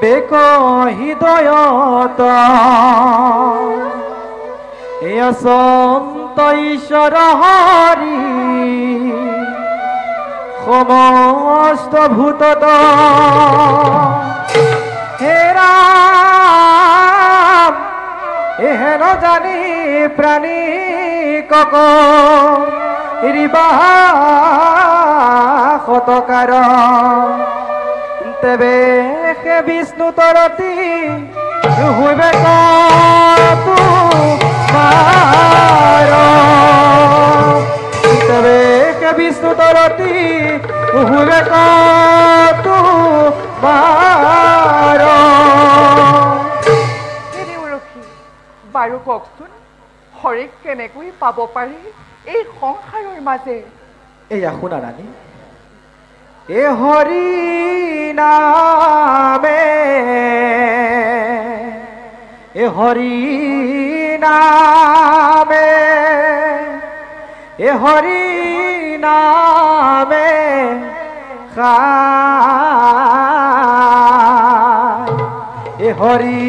বেক হৃদয়ত এয়া সন্ত ঈশ্বৰ হৰি সমস্ত ভূতত হে ৰাম এহেন জানি প্ৰাণী কক ৰিবা শতকাৰ তেবে সে বিষ্ণু তৰতি হুইবে তোমাৰ তেবে সে বিষ্ণু তৰতি হুইবে তোমাৰ বাৰু কওকচোন হৰিক কেনেকৈ পাব পাৰি এই সংসাৰৰ মাজে এয়া শুনা ৰাণী এ হৰি নামে এ হৰি নামে এ হৰি নামে এ হৰি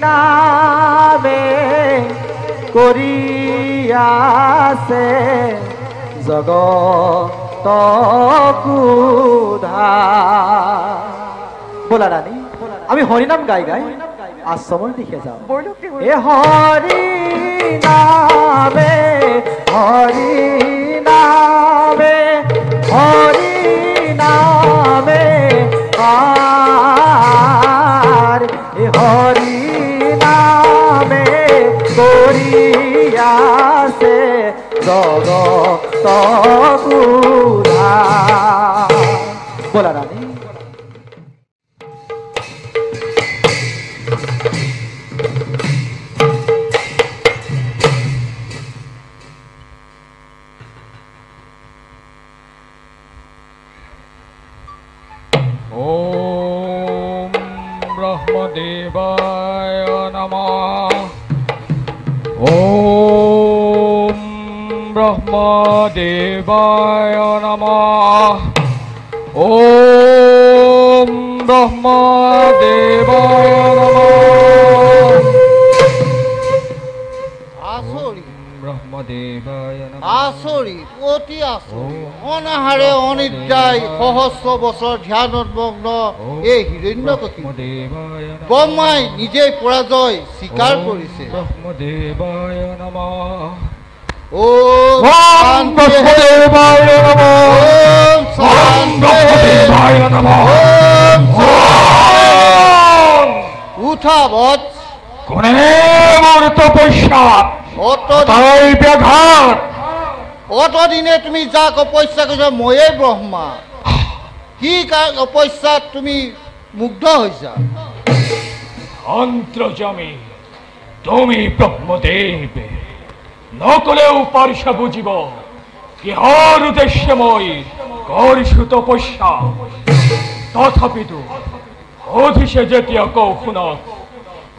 নামে কৰি আছে জগত বোলা ৰাণী আমি হৰিনাম গাই গাই আশ্ৰমৰ দিশে যাওঁ এ হৰি নামে হৰি নামে হৰি নামে এ হৰি নামে কৰি আছে জগত বোলা ৰাণী ওম ব্ৰহ্মদেৱায় নমঃ ওম ব্ৰহ্মদেৱায় নমঃ ওম ব্ৰহ্মদেৱায় নমঃ ব্ৰহ্মদেৱায় নমঃ আচৰিত অতি আচৰিত অনাহাৰে অনিদ্ৰায় সহস্ৰ বছৰ ধ্যানমগ্ন এই হিৰণ্যকশিপু ব্ৰহ্মাই নিজেই পৰাজয় স্বীকাৰ কৰিছে ব্ৰহ্মদেৱায় নমঃ ওম ব্ৰহ্মদেৱায় নমঃ ওম ব্ৰহ্মদেৱায় নমঃ উঠা বৎস কোনে মোৰ তপস্যা অতদিনে তুমি যাক অপস্যা কৰিছা ময়েই ব্ৰহ্মা কি অপস্যাত তুমি মুগ্ধ হৈছা অন্তৰ্যামী তুমি ব্ৰহ্মদেৱ নকলেও পাৰিছা বুজিব কিহৰ উদ্দেশ্যে মই কৰিছো তপস্যা তথাপিতো সুধিছে যেতিয়া কওঁ শুনক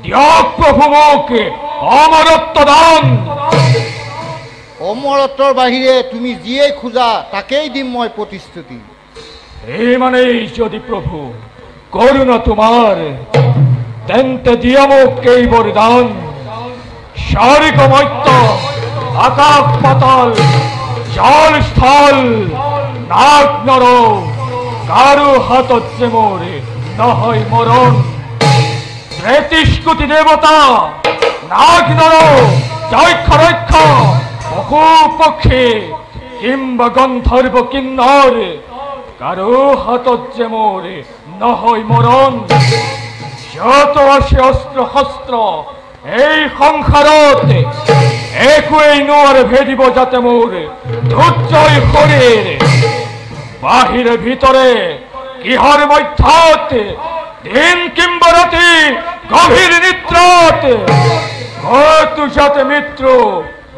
দিয়ক প্ৰভু মোক অমৰত্ব দান অমৰত্বৰ বাহিৰে তুমি যিয়েই খোজা তাকেই দিম মই প্ৰতিশ্ৰুতি এই মানেই যদি প্ৰভু করুণা তোমার তেন্তে দিয়া মোক এই বরদান শারীরিক মৈত্য আকাশ পাতাল জল স্থল নাগ নর কারো হাতত যে মোর নহয় মরণ। 33 কোটি দেবতা নাগ নর যক্ষ রক্ষ পশু পক্ষী কিংবা গন্ধর্ব কিন্নর কারো হাতত যে মোর নহয় মরণ। যত আছে অস্ত্র শস্ত্র এই সংসারত একোৱেই নোৱাৰে ভেদিব যাতে মোৰ ধৈৰ্যই শৰীৰ। বাহিৰে ভিতৰে কিহৰ মধ্যত দিন কিম্বা ৰাতি গভীৰ নিদ্ৰাত হয়তো যাতে মৃত্যু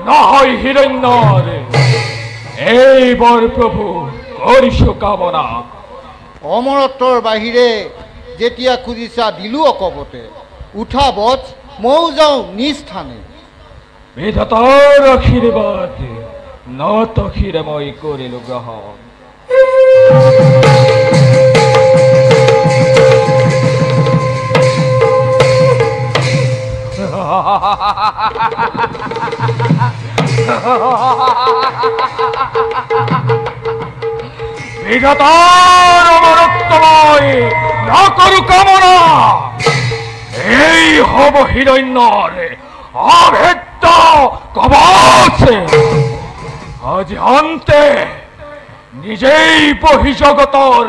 নহয় হিৰণ্যৰ। এইবাৰ প্ৰভু কৰিছো কামনা। অমৰত্বৰ বাহিৰে যেতিয়া খুজিছা দিলো অকপতে, উঠা বচ ময়ো যাওঁ নিজ স্থানে। বিধাতাৰ আশীৰ্বাদ নত শিৰে মই কৰিলো গ্ৰহণ। বিধাতাৰ অমৰত্বময় নকৰো কামনা। এই হব হিৰণ্যৰ অভেদ্য কবচ। আজি অন্তে নিজেই বহিজগতৰ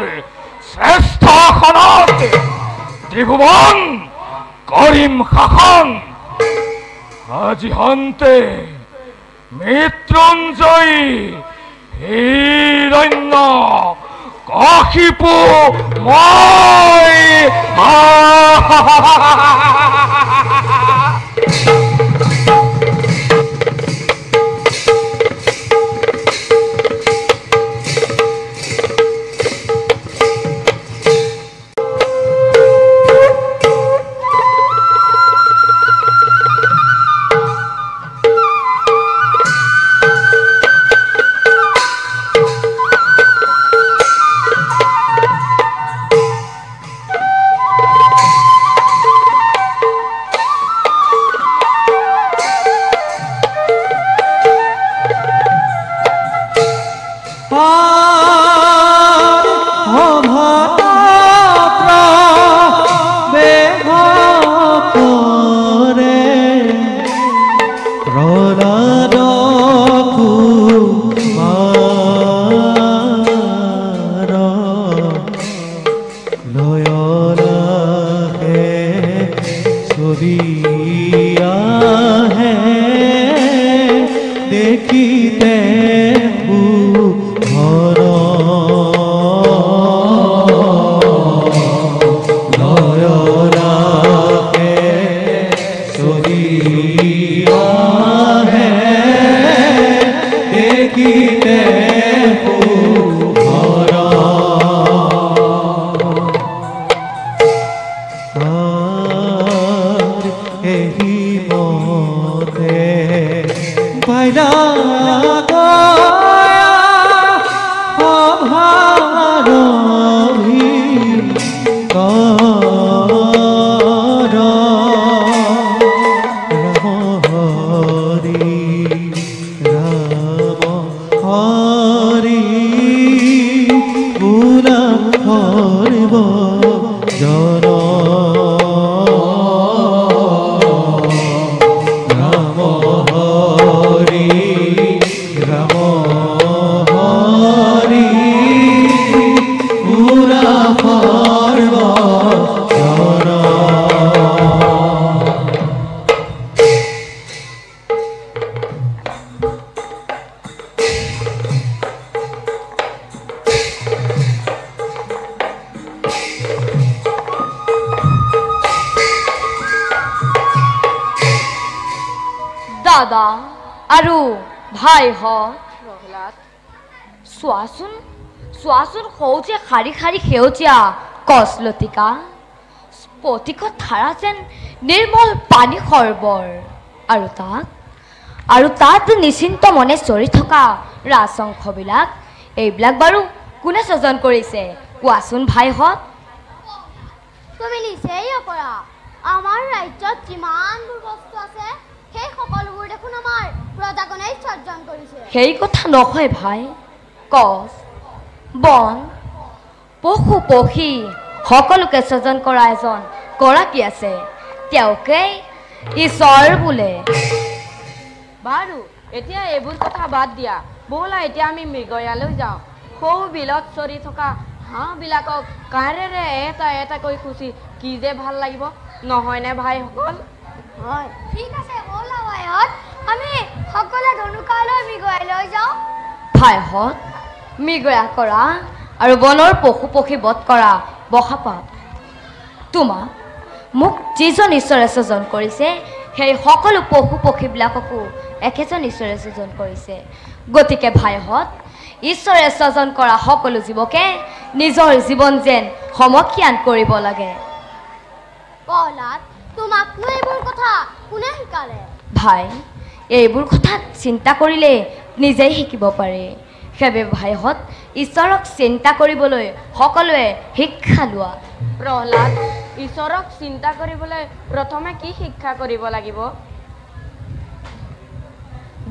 শ্ৰেষ্ঠ আসনত ত্ৰিভুৱন কৰিম শাসন। আজি অন্তে মৃত্যুঞ্জয়ী হিৰণ্য কশিপু মই। দাদা আৰু ভাই চোৱাচোন চোৱাচোন সৌজে শাৰী শাৰী সেউজীয়া কচলতিকা স্ফটিকত ধাৰা যেন নিৰ্মল পানী সৰবৰ আৰু তাত নিশ্চিন্ত মনে চৰি থকা ৰাজংশবিলাক এইবিলাক বাৰু কোনে সজন কৰিছে কোৱাচোন ভাইহঁত। তুমি নিচেই কৰা আমাৰ ৰাজ্যত যিমানবোৰ বস্তু আছে সেই সকলোবোৰ দেখোন আমাৰ প্ৰজাগণেই সৰ্জন কৰিছে। সেই কথা নহয় ভাই, কচ বন পশু পক্ষী সকলোকে স্বজন কৰা এজন গৰাকী আছে তেওঁকে ঈশ্বৰ বোলে বাৰু এতিয়া এইবোৰ কথা বাদ দিয়া ব'লা এতিয়া আমি মৃগয়ালৈ যাওঁ সৌ বিলত চৰি থকা হাঁহবিলাকক কাঁড়েৰে এটা এটাকৈ খুচি কি যে ভাল লাগিব নহয়নে ভাইসকল হয় ঠিক আছে ব'লা ভাইহঁত আমি সকলোৱে ধনুকালৈ মৃগয়ালৈ যাওঁ ভাইহঁত মৃগয়া কৰা আৰু বনৰ পশু পক্ষী বধ কৰা বহাপাপ তোমাক মোক যিজন ঈশ্বৰে সৃজন কৰিছে সেই সকলো পশু পক্ষীবিলাককো একেজন ঈশ্বৰে সৃজন কৰিছে গতিকে ভাইহঁত ঈশ্বৰে সৃজন কৰা সকলো জীৱকে নিজৰ জীৱন যেন সমখ্যান কৰিব লাগে প্ৰহ্লাদ তোমাকনো এইবোৰ কথা কোনে শিকালে ভাই এইবোৰ কথা চিন্তা কৰিলে নিজেই শিকিব পাৰে সেইবাবে ভাইহঁত ঈশ্বৰক চিন্তা কৰিবলৈ সকলোৱে শিক্ষা লোৱা প্ৰহ্লাদ ঈশ্বৰক চিন্তা কৰিবলৈ প্ৰথমে কি শিক্ষা কৰিব লাগিব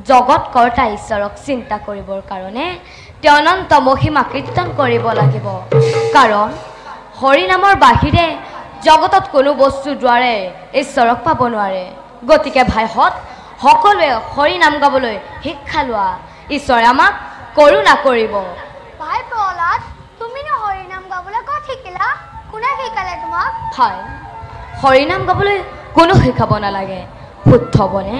জগত কৰ্তা ঈশ্বৰক চিন্তা কৰিবৰ কাৰণে তেওঁ অনন্ত মহিমা কীৰ্তন কৰিব লাগিব কাৰণ হৰি নামৰ বাহিৰে জগতত কোনো বস্তুৰ দ্বাৰে ঈশ্বৰক পাব নোৱাৰে গতিকে ভাইহঁত সকলোৱে হৰি নাম গাবলৈ শিক্ষা লোৱা ঈশ্বৰে আমাক কৰোণা কৰিব ভাই প্ৰহ্লাদ তুমিনো হৰি নাম গাবলৈ ক'ত শিকিলা কোনে শিকালে তোমাক ভাই হৰি নাম গাবলৈ কোনো শিকাব নালাগে শুদ্ধ বনে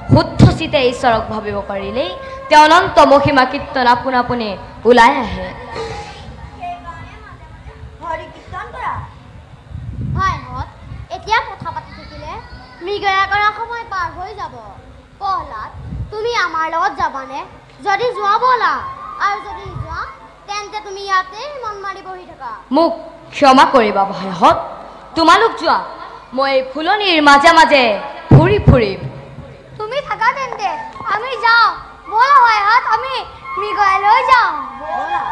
শুদ্ধ চিতে ঈশ্বৰক ভাবিব পাৰিলেই তেওঁ অনন্ত মহিমা কীৰ্তন আপোনা আপুনি ওলাই আহে ভাইহঁত এতিয়া কথা পাতি থাকিলে মৃগয়া কৰা সময় পাৰ হৈ যাব প্ৰহ্লাদ তুমি আমাৰ লগত যাবানে যদি যোৱা ব'লা আৰু যদি যোৱা তেন্তে তুমি ইয়াতে মন মাৰি বহি থাকা মোক ক্ষমা কৰিবা ভাইহঁত তোমালোক যোৱা মই ফুলনিৰ মাজে মাজে ফুৰি ফুৰিম তুমি থাকা তেন্তে আমি যাওঁ ব'লা ভাইহঁত আমি মৃগয়ালৈ যাওঁ ব'লা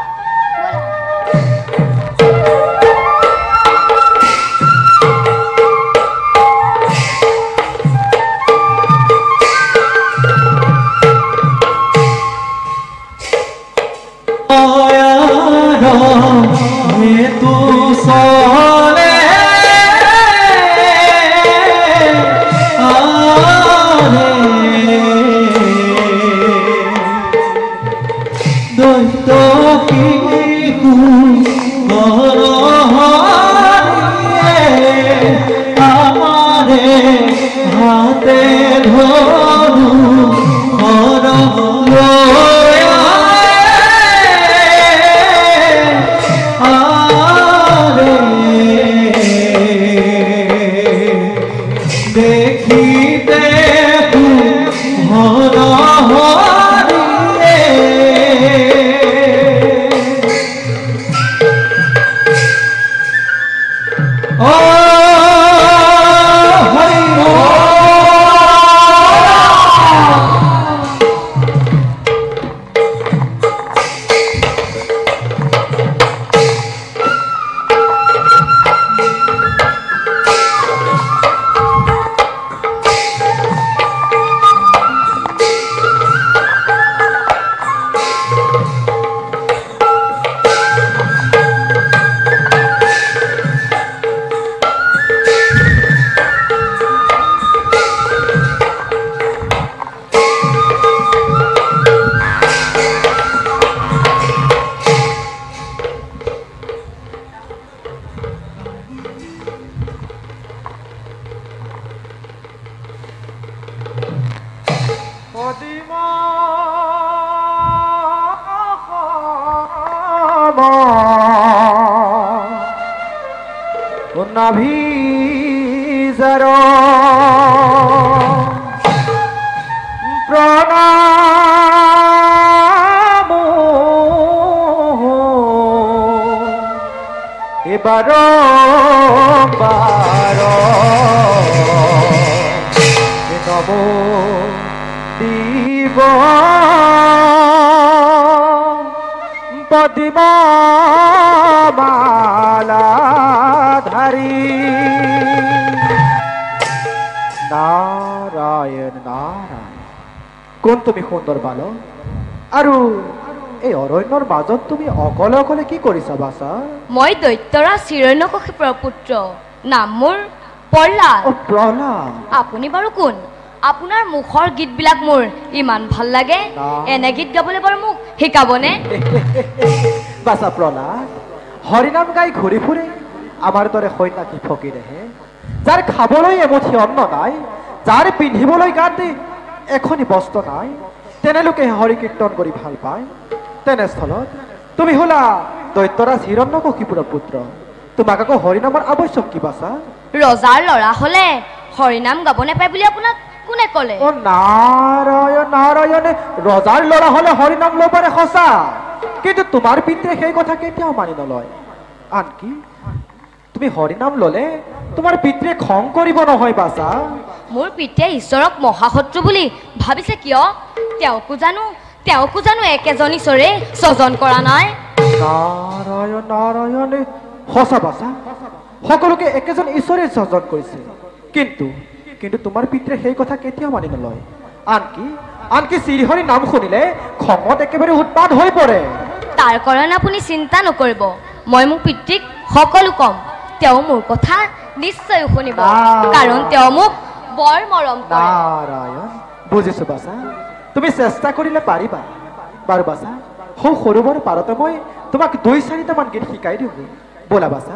কোন তুমি সুন্দৰ বালক আৰু এই অৰণ্যৰ মাজত তুমি অকলে অকলে কি কৰিছা বাছা? মই দৈত্যৰাজ হিৰণ্যকশিপুৰ পুত্ৰ, নাম মোৰ প্ৰহ্লাদ। প্ৰহ্লাদ, আপুনি বাৰু কোন? আপোনাৰ মুখৰ গীতবিলাক মোৰ ইমান ভাল লাগে, এনে গীত গাবলৈ বাৰু মোক শিকাবনে? বাছা প্ৰহ্লাদ, হৰিনাম গাই ঘূৰি ফুৰে আমাৰ দৰে সন্যাসী ফকীৰেহে, যাৰ খাবলৈ এমুঠি অন্ন নাই, যাৰ পিন্ধিবলৈ গাতে এখনি বস্ত্ৰ নাই, তেনেলোকে হৰি কীৰ্তন কৰি ভাল পায়। তেনেস্থলত তুমি হলা দৈত্যৰাজ হিৰণ্যকশিপুৰৰ পুত্ৰ, তোমাক আকৌ হৰিনামৰ আৱশ্যক কি বাছা? ৰজাৰ ল'ৰা হলে হৰিনাম গাব নাপায় বুলি আপোনাক কোনে ক'লে? অ নাৰায়ণ নাৰায়ণে, ৰজাৰ ল'ৰা হলে হৰিনাম ল'ব পাৰে সঁচা, কিন্তু তোমাৰ পিতৃয়ে সেই কথা কেতিয়াও মানি নলয়। আনকি তুমি হৰিনাম ললে তোমাৰ পিতৃয়ে খং কৰিব নহয় বাছা? মোৰ পিতৃয়ে ঈশ্বৰক মহাশত্ৰু বুলি ভাবিছে কিয়? তেওঁকো জানো একেজন ঈশ্বৰে স্বজন কৰা নাই? নাৰায়ণ নাৰায়ণে, সঁচা বাছা, সকলোকে একেজন ঈশ্বৰে স্বজন কৰিছে, কিন্তু কিন্তু তোমাৰ পিতৃয়ে সেই কথা কেতিয়াও মানি নলয়। আনকি শ্ৰীহৰি নাম শুনিলে খঙত একেবাৰে উৎপাত হৈ পৰে। তাৰ কাৰণে আপুনি চিন্তা নকৰিব, মই মোৰ পিতৃক সকলো কম, তেওঁ মোৰ কথা নিশ্চয় শুনিব, কাৰণ তেওঁ মোক বৰ মৰম কৰে। নাৰায়ণ, বুজিছো বাছা, তুমি চেষ্টা কৰিলে পাৰিবা। বাৰু বাছা, সৰুবৰ পাৰতে মই তোমাক 2-4টামান গীত শিকাই দিওঁ, ব'লা বাছা।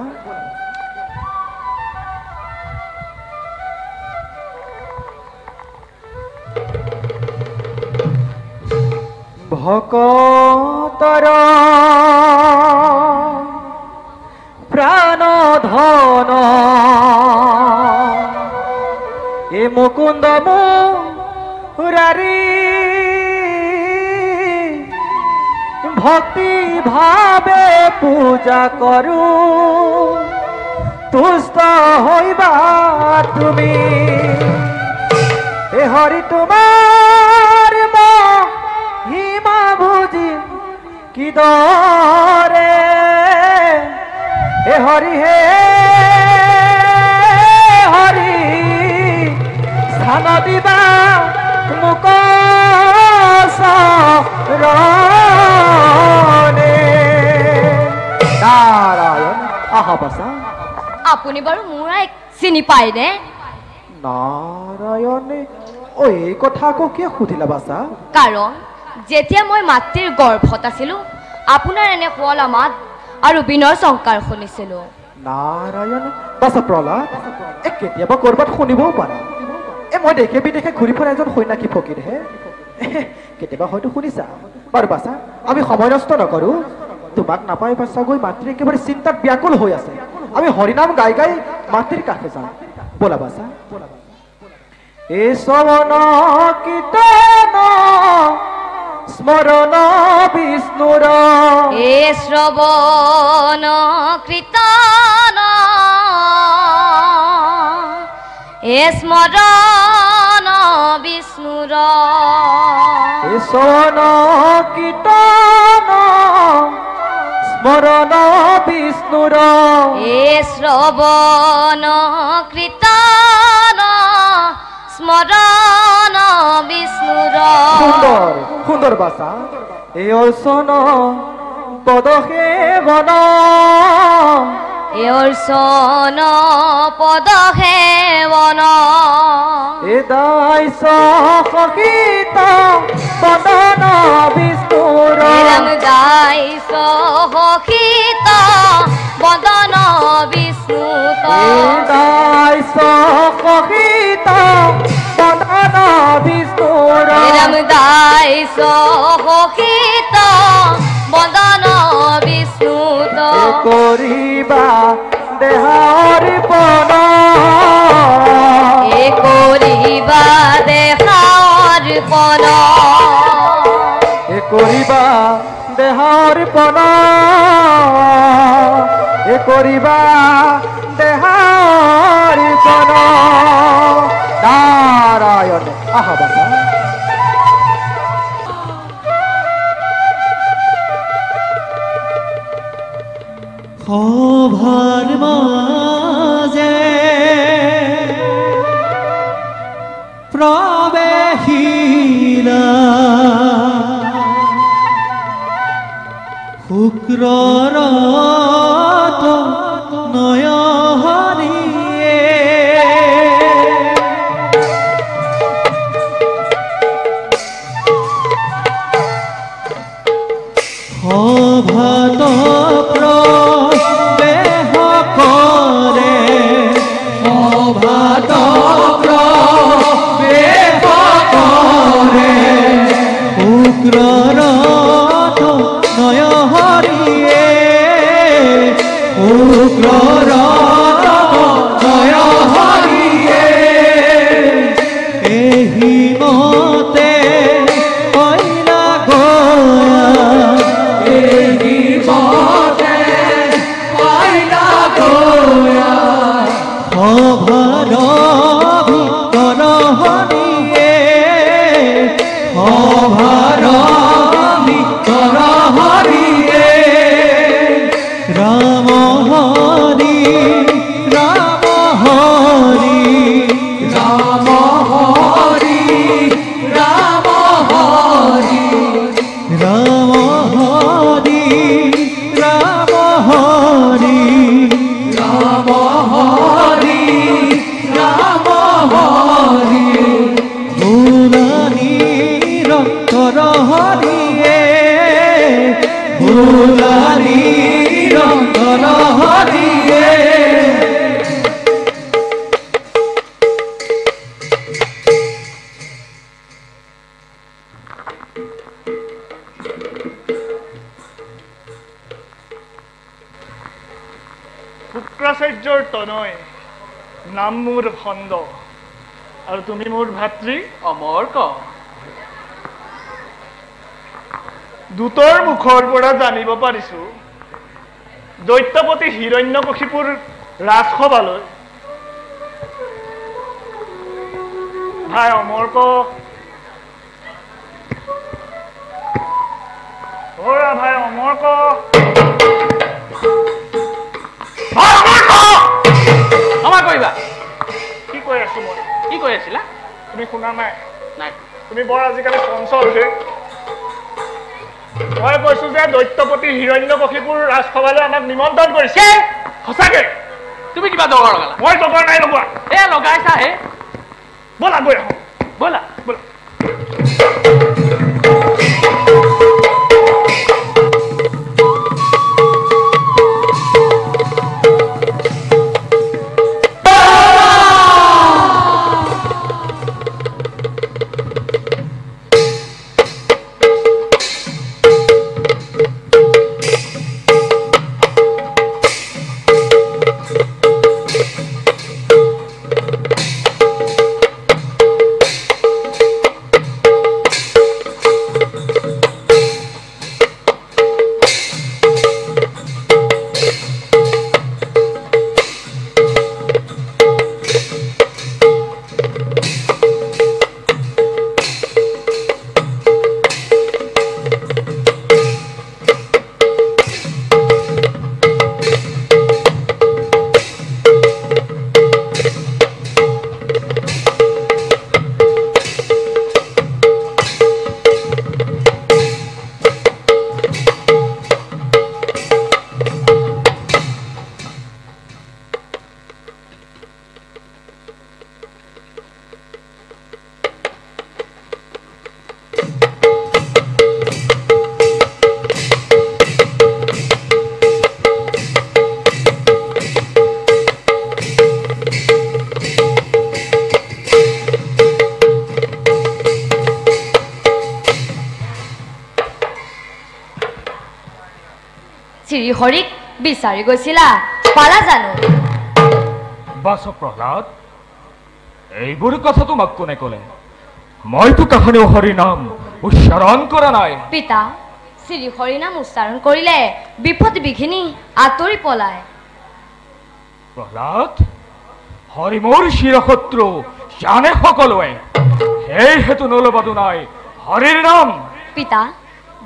ভকতৰ প্ৰাণ ধন এ মুকুন্দ মুৰাৰী, ভক্তি ভাবে পূজা কৰো, তুষ্ট হইবা তুমি। এ হৰি তোমাৰ মহিমা বুজি কিদৰে, এ হৰি হে হৰি স্থান দিবা মোক চৰণে। নাৰায়ণ, আহা বাছা। আপুনি বাৰু মোৰ আইক চিনি পায়নে? নাৰায়ণে, এই কথা আকৌ কিয় সুধিলা বাছা? কাৰণ যেতিয়া মই মাতৃৰ গৰ্ভত আছিলো, আপোনাৰ এনে শুৱলা মাত আৰু বিনৰ চংকাৰ শুনিছিলো। নাৰায়ণ, বাছা প্ৰহ্লাদ, কেতিয়াবা কৰবাত শুনিবও পাৰা, মই দেখে বিদেশে ঘূৰি ফুৰা এজন সন্যাসী ফকীৰহে, কেতিয়াবা হয়তো শুনিছা। বাৰু বাছা, আমি সময় নষ্ট নকৰো, তোমাক নাপাই বাছা গৈ মাতৃ একেবাৰে চিন্তাত ব্যাকুল হৈ আছে, আমি হৰিনাম গাই গাই মাতৃৰ কাষে যাওঁ, ব'লা বাছা। এ শ্ৰৱণ কীৰ্তন স্মৰণ বিষ্ণুৰ, এ শ্ৰৱণ কীৰ্তন এ স্মৰণ বিষ্ণুৰ, এ শ্ৰৱণ কীৰ্তন স্মৰণ বিষ্ণুৰ, এ শ্ৰৱণ কীৰ্তন স্মৰণ বিষ্ণুৰ। সুন্দৰ সুন্দৰ বাছা, এই অৰ্চন পদ সেৱন, এই অৰ্চন পদ সেৱন, এ দাইছ সহিত বদন বিষ্ণুৰ, দাইছ সহিত বদন বিষ্ণুত, দাইছ সহিত বদন বিষ্ণুৰ, দাইছ সহিত বদন বিষ্ণুত, কৰিবা দেহৰ পন, এ কৰিবা দেহৰ পন, এ কৰিবা দেহৰ পন, এ কৰিবা দেহৰ পন। নাৰায়ণ, আহা বাছা। সভাৰ মাজে প্ৰৱেশিলা উগ্ররথ নয়হরিয়ে অভাত প্রবেহ করে অভাত প্রবেহ করে উগ্ররথ নয়হরিয়ে উগ্ররথ নয়হরিয়ে এহি মতে পয়লা গোয়া এহি মতে পয়লা গোয়া অভার ভিতর হরিয়ে অভার ভিতর হরিয়ে রাম হরি রাম হরি রাম হরি রাম হরি রাম হরি রাম হরি রাম হরি রাম হরি ভুলানি রক্তর হরিয়ে ভুলানি রক্তর হরিয়ে শুক্ৰাচাৰ্যৰ তনয় নাম মোৰ ভণ্ড আৰু তুমি মোৰ ভাতৃ অমৰ্ক দূতৰ মুখৰ পৰা জানিব পাৰিছো দৈত্যপতি হিৰণ্যকশিপুৰ ৰাজসভালৈ ভাই অমৰ্ক ভাই অমৰ্ক ক্ষমা কৰিবা কি কৈ আছো মই কি কৈ আছিলা তুমি শুনা নাই নাই তুমি বৰ আজিকালি চঞ্চল হে মই কৈছো যে দৈত্যপতি হিৰণ্যকশিপুৰ ৰাজসভালৈ আমাক নিমন্ত্ৰণ কৰিছে সঁচাকে তুমি কিবা দৰকাৰ লগালা মই দৰকাৰ নাই লগোৱা লগাইছা হে ব'লা গৈ আহোঁ ব'লা ব'লা শ্ৰীহৰিক বিচাৰি গৈছিলা পালা জানো বাস প্ৰহ্লাদ এইবোৰ কথা তোমাক কোনে ক'লে মইতো কাহানিও হৰি নাম উচ্চাৰণ কৰা নাই পিতা শ্ৰীহৰি নাম উচ্চাৰণ কৰিলে বিপদ বিঘিনি আঁতৰি পলায় প্ৰহ্লাদ হৰি মোৰ চিৰশত্ৰু জানে সকলোৱে সেই হেতু নলবাদো নাই হৰিৰ নাম পিতা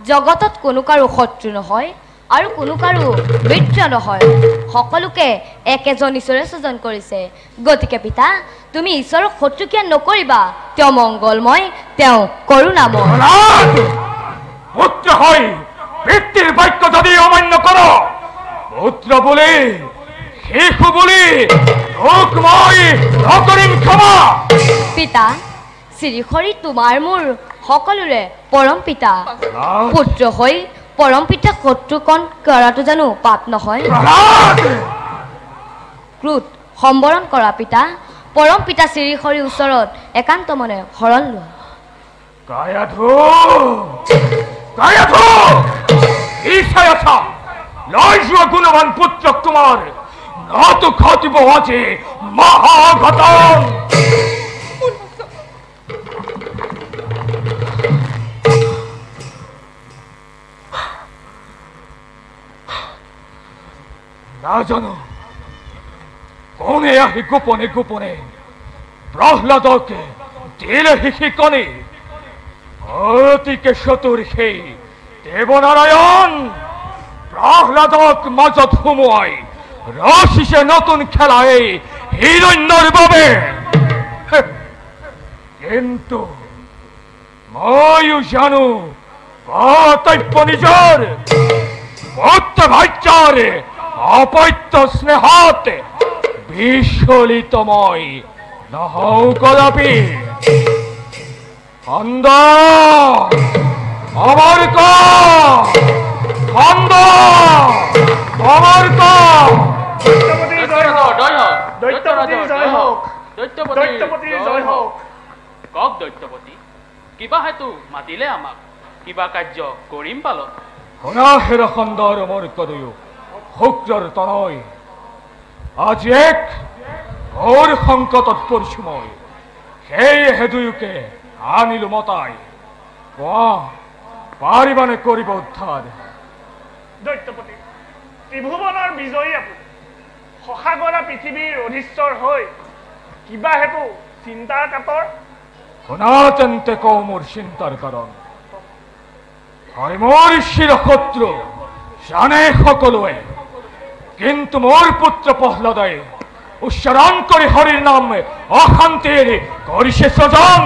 জগতত কোনো কাৰো শত্ৰু নহয় আৰু কোনো কাৰো মিত্ৰ নহয় সকলোকে একেজন ঈশ্বৰে সৃজন কৰিছে গতিকে পিতা তুমি ঈশ্বৰক শত্ৰু কিয় নকৰিবা তেওঁ মংগলময় তেওঁ কৰুণাময় পুত্ৰ হয় পিতৃৰ বাক্য যদি অমান্য কৰ পুত্ৰ বুলি শিশু বুলি তোক মই নকৰিম ক্ষমা। পিতা শ্ৰীহৰি তোমাৰ মোৰ সকলোৰে পৰম পিতা পুত্ৰ হৈ পৰম পিতাক শত্ৰুকণ কৰাটো জানো পাপ নহয়? ক্ৰোধ সম্বৰণ কৰা পিতা পৰম পিতা শ্ৰীহৰিৰ ওচৰত একান্ত মনে শৰণ লোৱা। লৈ যোৱা গুণৱান পুত্ৰক তোমাৰ নতো ঘটিব আজি মহাঘটন। নাজানো কোনে আহি গোপনে গোপনে প্ৰহ্লাদকে দিলে শিকনি। অতিকে চতুৰ সেই দেৱনাৰায়ণ প্ৰহ্লাদক মাজত সোমোৱাই ৰচিছে নতুন খেলা এই হিৰণ্যৰ বাবে। কিন্তু ময়ো জানো কৰ্তব্য নিজৰ পুত্ৰ ভাৰ্যাৰ অপত্য স্নেহত বিচলিত মই নহওঁ কদাপি। খন্দ অমৰ্ক খন্দ অমৰ্ক। কক দৈত্যপতি কিবা হেতু মাতিলে আমাক কিবা কাৰ্য কৰিম পালন। শুনা হেৰ খন্দৰ অমৰ্ক দুয়ো শুক্ৰৰ তনয় আজি এক ঘোৰ সংকটত পৰিছো মই। সেয়েহে দুয়োকে আনিলো মতাই। পাৰিবানে কৰিব উদ্ধাৰ? দৈত্যপতি ত্ৰিভুৱনৰ বিজয়ী আপুনি সসাগৰা পৃথিৱীৰ অধীশ্বৰ হৈ কিবা হেতু চিন্তাৰ কাতৰ? শুনা তেন্তে কওঁ মোৰ চিন্তাৰ কাৰণ। হয় মোৰ চিৰশত্ৰু জানে সকলোৱে, কিন্তু মোৰ পুত্ৰ প্ৰহ্লাদে উচ্চাৰণ কৰি হৰিৰ নাম অশান্তিৰ কৰিছে স্বজন।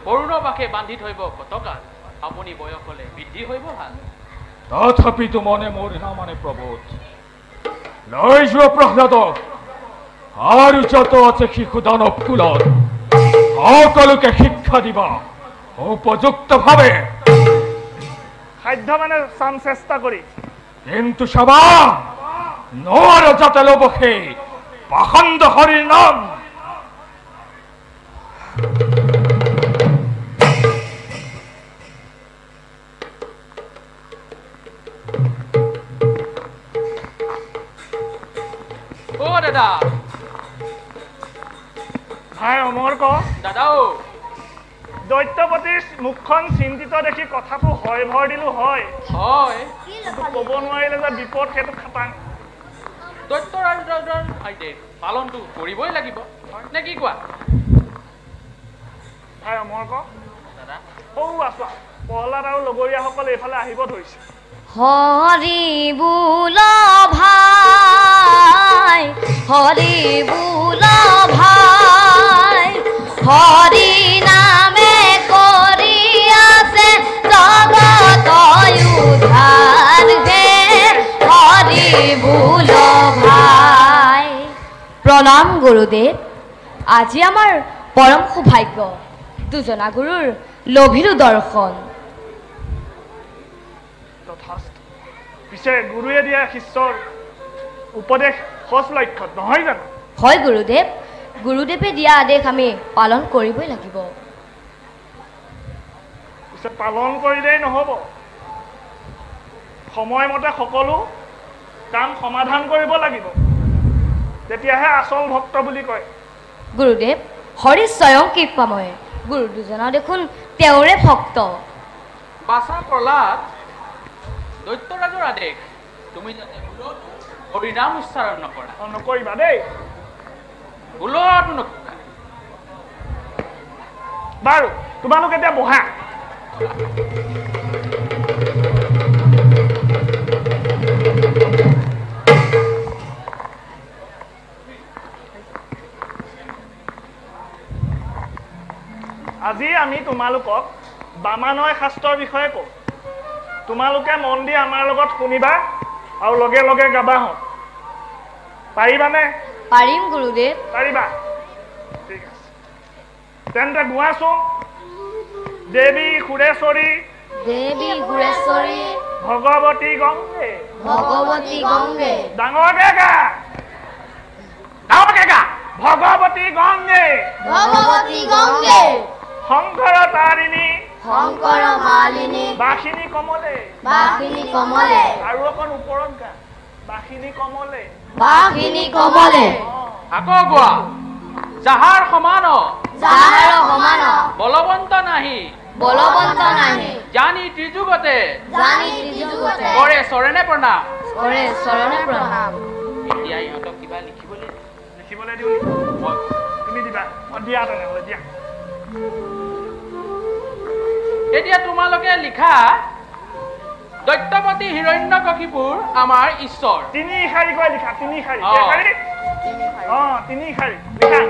পূৰ্ণবাসে বান্ধি থৈব কটকাত আপুনি বয়স হলে বৃদ্ধি হইব ভাল। তথাপিতো মনে মোৰ নামানে প্ৰবোধ। লৈ যোৱা প্ৰহ্লাদক আৰু যত আছে শিশু দানৱ কুলত সকলোকে শিক্ষা দিবা উপযুক্ত ভাৱে। সাধ্য মানে চাম চেষ্টা কৰি, কিন্তু চাবা নোৱাৰো যাতে ল'ব সেই পাখণ্ড হৰিৰ নাম। ও দাদা। ভাই অমৰ্ক। দাদাও দৈত্যপতিৰ মুখখন চিন্তিত দেখি কথাটো হয় ভৰ দিলো হয় ক'ব নোৱাৰিলে যে বিপদ সেইটো খাটাং। দৈত্যৰাজৰ আইদেশ পালনটো কৰিবই লাগিব নে কি কোৱা? ভাই অমৰ্ক সৌ আছোৱা প্ৰহ্লাদ আৰু লগৰীয়াসকলে এইফালে আহিব ধৰিছে। হৰি বোল ভাই হৰি বোল ভাই হৰি নামে কৰি আছে জগত উদ্ধাৰ হে হৰি বোল ভাই। প্ৰণাম গুৰুদেৱ। আজি আমাৰ পৰম সৌভাগ্য দুজনা গুৰুৰ লভিৰো দৰ্শন। পিছে গুৰুৱে দিয়া শিষ্যৰ উপদেশ সচ লক্ষ্যত নহয় জানো? হয় গুৰুদেৱ, গুৰুদেৱে দিয়া আদেশ আমি পালন কৰিবই লাগিব। পিছে পালন কৰিলেই নহ'ব, সময়মতে সকলো কাম সমাধান কৰিব লাগিব, তেতিয়াহে আচল ভক্ত বুলি কয়। গুৰুদেৱ হৰি স্বয়ং কৃপাময়, গুৰু দুজনা দেখোন তেওঁৰে ভক্ত। বাছা প্ৰহ্লাদ, দৈত্যৰাজৰ আদেশ তুমি যাতে হৰিনাম উচ্চাৰণ নকৰা। নকৰিবা দেই, ভুলতো নকৰা। বাৰু তোমালোক এতিয়া বহা। আজি আমি তোমালোকক বামানয় শাস্ত্ৰৰ বিষয়ে কওঁ তোমালোকে মন দি আমাৰ লগত শুনিবা আৰু লগে লগে গাবা হত পাৰিবানে পাৰিম গুৰুদেৱ পাৰিবা ঠিক আছে তেন্তে গোৱাচোন দেৱী সুৰেশ্বৰী ভগৱতী গংগে ডাঙৰকে গা ভগৱতী গংগে শংকৰ তাৰিণী বাসিনী কমলে আৰু অকণ ওপৰত গা বাসিনী কমলে আকৌ গোৱা যাহাৰ সমান বলৱন্ত নাহি জানি ত্ৰিযুগতে কৰে চৰণে প্ৰণাম এতিয়া ইহঁতক কিবা লিখিবলৈ দিওঁ তুমি দিবা দিয়া তেনেহ'লে দিয়া এতিয়া তোমালোকে লিখা দৈত্যপতি হিৰণ্যকশিপুৰ আমাৰ ঈশ্বৰ তিনি শাৰীকৈ লিখা তিনি শাৰী তিনি শাৰী লিখা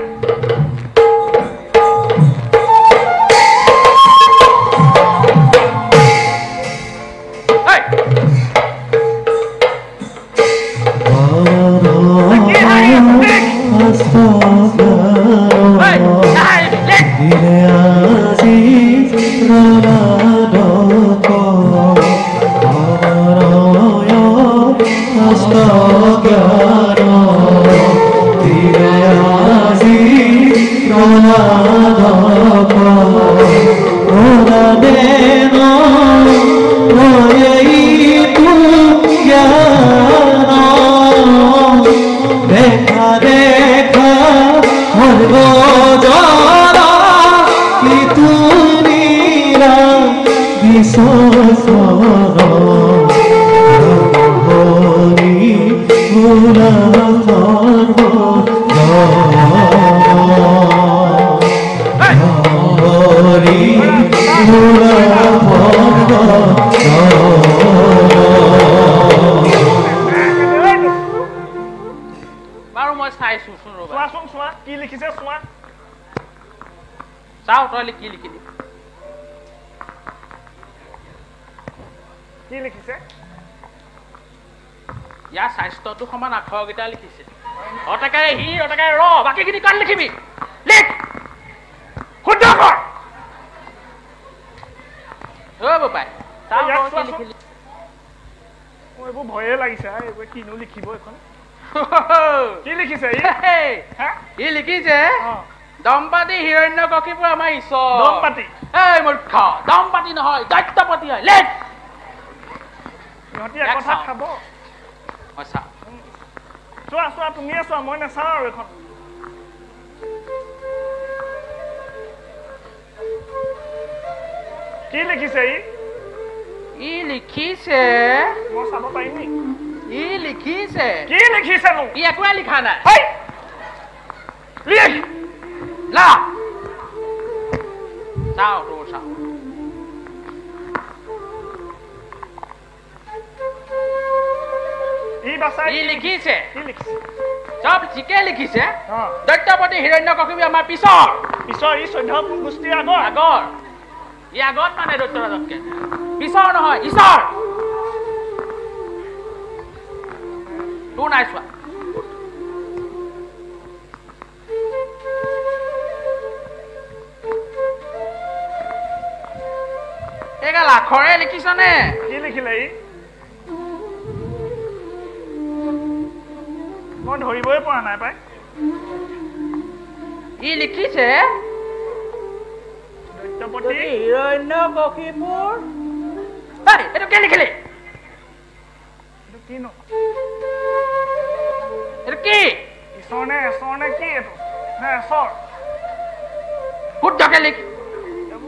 ইয়াৰ স্বাস্থ্যটো সমান আখৰকেইটা লিখিছে অটকাৰে হি অটকাৰে ৰ বাকীখিনি কাণ লিখিবি লিখ শুদ্ধ কৰ বাপাই এইবোৰ ভয়ে লাগিছে এইবোৰ কিনো লিখিব এখন কি লিখিছে ই লিখিছে দম্পতি হিৰণ্যকশিপুৰ আমাৰ ঈশ্বৰ দম্পতি এই মূৰ্খ দম্পতি নহয় দৈত্যপতি হয় লিখ ইহঁতি একথা খাব চোৱা তুমিয়ে চোৱা মই নাচাওঁ আৰু এখন কি লিখিছে ই লিখিছে মই চাব পাৰিম নি ই লিখিছে কি লিখিছে নো ই একোৱে লিখা নাই লিখ লা চাওঁ তোৰ চাওঁ ই লিখিছে চব ঠিকে লিখিছে দৈত্যপতি হিৰণ্যকশিপু আমাৰ পিছৰ ই চৈধ্য গোষ্ঠীৰ আগৰ ই আগত মানে দৈত্যৰাজতকে পিছৰ নহয় ঈশ্বৰ তোৰ নাই চোৱা এগাল আখৰে লিখিছনে কি লিখিলে মই ধৰিবই পৰা নাই পাই ই লিখিছে দৈত্যপতি হিৰণ্যকশিপুৰ এইটো কি লিখিলি এইটো কিনো এইটো কি ঈশ্বৰ নে কি এইটো নে ঈশ্বৰ শুদ্ধকে লিখ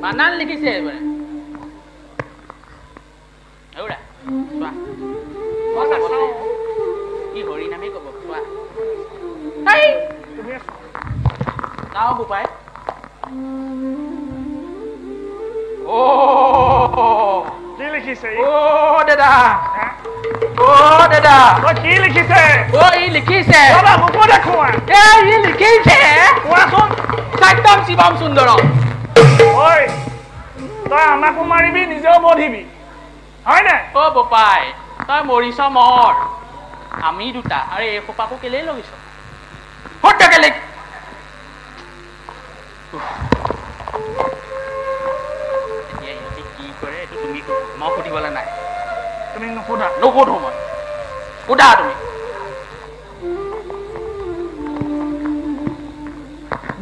বানান লিখিছে এইবাৰে চোৱা কি হৰি নামেই কব চোৱা চাওঁ বোপাই কি লিখিছে দাদা কি লিখিছে ই লিখিছে মোকো দেখুৱা ই লিখিছে কোৱাচোন সত্যম শিৱম সুন্দৰম ঐ তই আমাকো মাৰিবি নিজেও বধিবি হয় না ও বপাই তই মৰিছ মৰ আমি দুটা আৰে এই খোপাকো কেলেই লगिছ হট কেলে কি কৰে এটো তুমি মই সুধিবলে নাই তুমি নুসুধা নুসুধো মই সুধা তুমি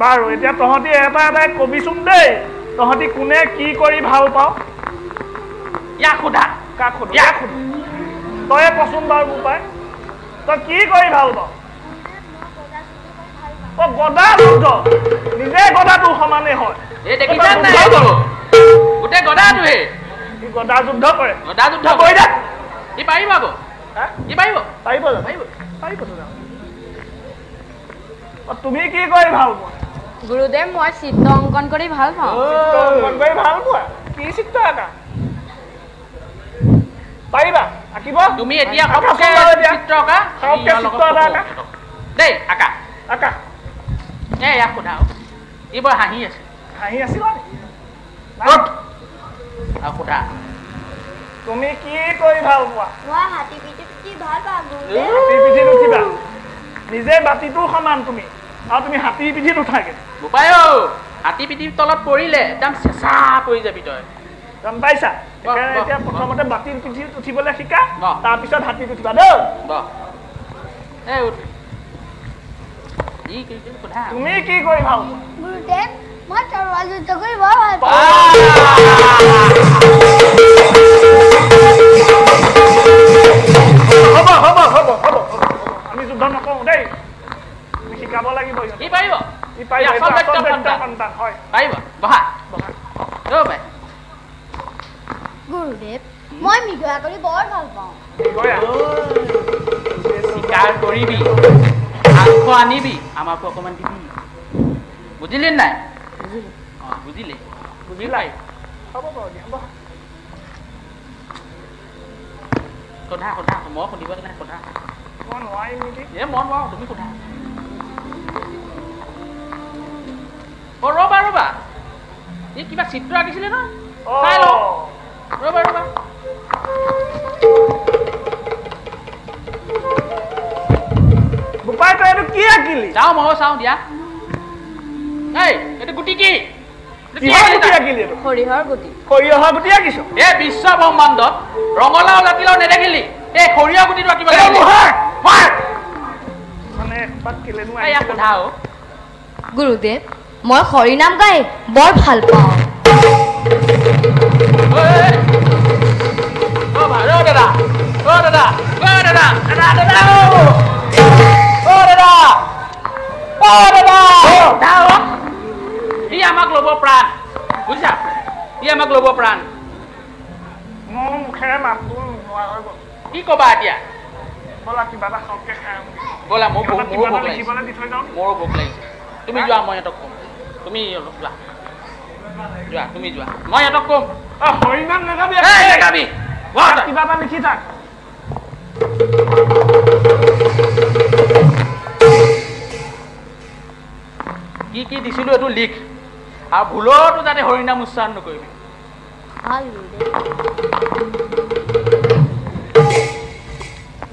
বাৰু এতিয়া তহঁতি এটা এটাই কবিচোন দেই তহঁতি কোনে কি কৰি ভাল পাওঁ ইয়াক সোধা কাক সোধো ইয়াক সোধো তই কচোন বাৰু বোপাই তই কি কৰি ভাল পাওঁ অ গদা যুদ্ধ নিজে গদাটো সমানে হয় এই দেখিছা নাই গোটে গদাটোহে ই গদা যুদ্ধ কৰে গদা যুদ্ধ কৰি দে ই পাৰিব গো ই পাৰিব পাৰিব পাৰিব তুমি কি কৰি ভাল পোৱা গুৰুদেৱ মই চিত্ৰ অংকন কৰি ভাল পাওঁ অংকন কৰি ভাল পোৱা কি চিত্ৰ আঁকা পাৰিবা আঁকিব তুমি এতিয়া সবকে চিত্ৰ আঁকা সবকে চিত্ৰ আঁকা দেই আঁকা আঁকা এ ইয়াক সোধা ই বৰ হাঁহি আছে হাঁহি আছিল সোধা তুমি কি কৰি ভাল পোৱা মই হাতী পিঠি ভাল পাওঁ হাতী পিঠিত উঠিবা নিজে বাতিটো সমান তুমি আৰু তুমি হাতী পিঠিত উঠাগে বোপাই হাতী পিঠিৰ তলত পৰিলে একদম চেঁচা পৰি যাবি তই গম পাইছা এতিয়া প্ৰথমতে বাতিৰ পিঠিত উঠিবলৈ শিকা তাৰপিছত হাতীত উঠিবা দেই তুমি কি কৰি ভাল পোৱা গুৰুদেৱ মই তৰোৱাল যুদ্ধ কৰি বৰ ভাল পাওঁ হ'ব আমি যুদ্ধ নকৰো দেই তুমি শিকাব লাগিব ই পাৰিব ই পাৰিব সন্তান হয় পাৰিব বহা বাই গুৰুদেৱ মই মৃগয়া কৰি বৰ ভাল পাওঁ চিকাৰ কৰিবি মাংস আনিবি আমাকো অকণমান দিবি বুজিলি নাই বুজিলি বুজিলাই হ'ব বাৰু দিয়া সোধা মই সুধিব নাই সোধা মই নোৱাৰিম নেকি মই নোৱাৰো তুমি সোধা ৰবা এই কিবা চিত্ৰ আঁকিছিলে ন চাই লওঁ ৰবা বোপাই তই এইটো কি আঁকিলি চাওঁ মই চাওঁ দিয়া এই এইটো গুটি কি সৰিয়হৰ গুটি আঁকিছ এই বিশ্ব ব্ৰহ্মাণ্ডত ৰঙালাও জাতিলাও নেদেখিলি এই সৰিয়হ গুটিটো আঁকিব গুৰুদেৱ মই হৰিনাম গাই বৰ ভাল পাওঁ ই আমাক ল'ব প্ৰাণ বুজিছা ই আমাক ল'ব প্ৰাণ মোৰ মুখেৰে মাতটো নোহোৱা হৈ গ'ল কি ক'বা এতিয়া ব'লা কিবা এটা খাওঁকে খাই ব'লা মোৰো ভোক লাগিছে তুমি যোৱা মই সিহঁতক ক'ম তুমি যোৱা তুমি যোৱা মই সিহঁতক ক'ম হৰিনাম নাগাবি কিবা এটা লিখি থাক কি কি দিছিলো এইটো লিখ আৰু ভুলতো যাতে হৰিনাম উচ্চাৰণ নকৰিবি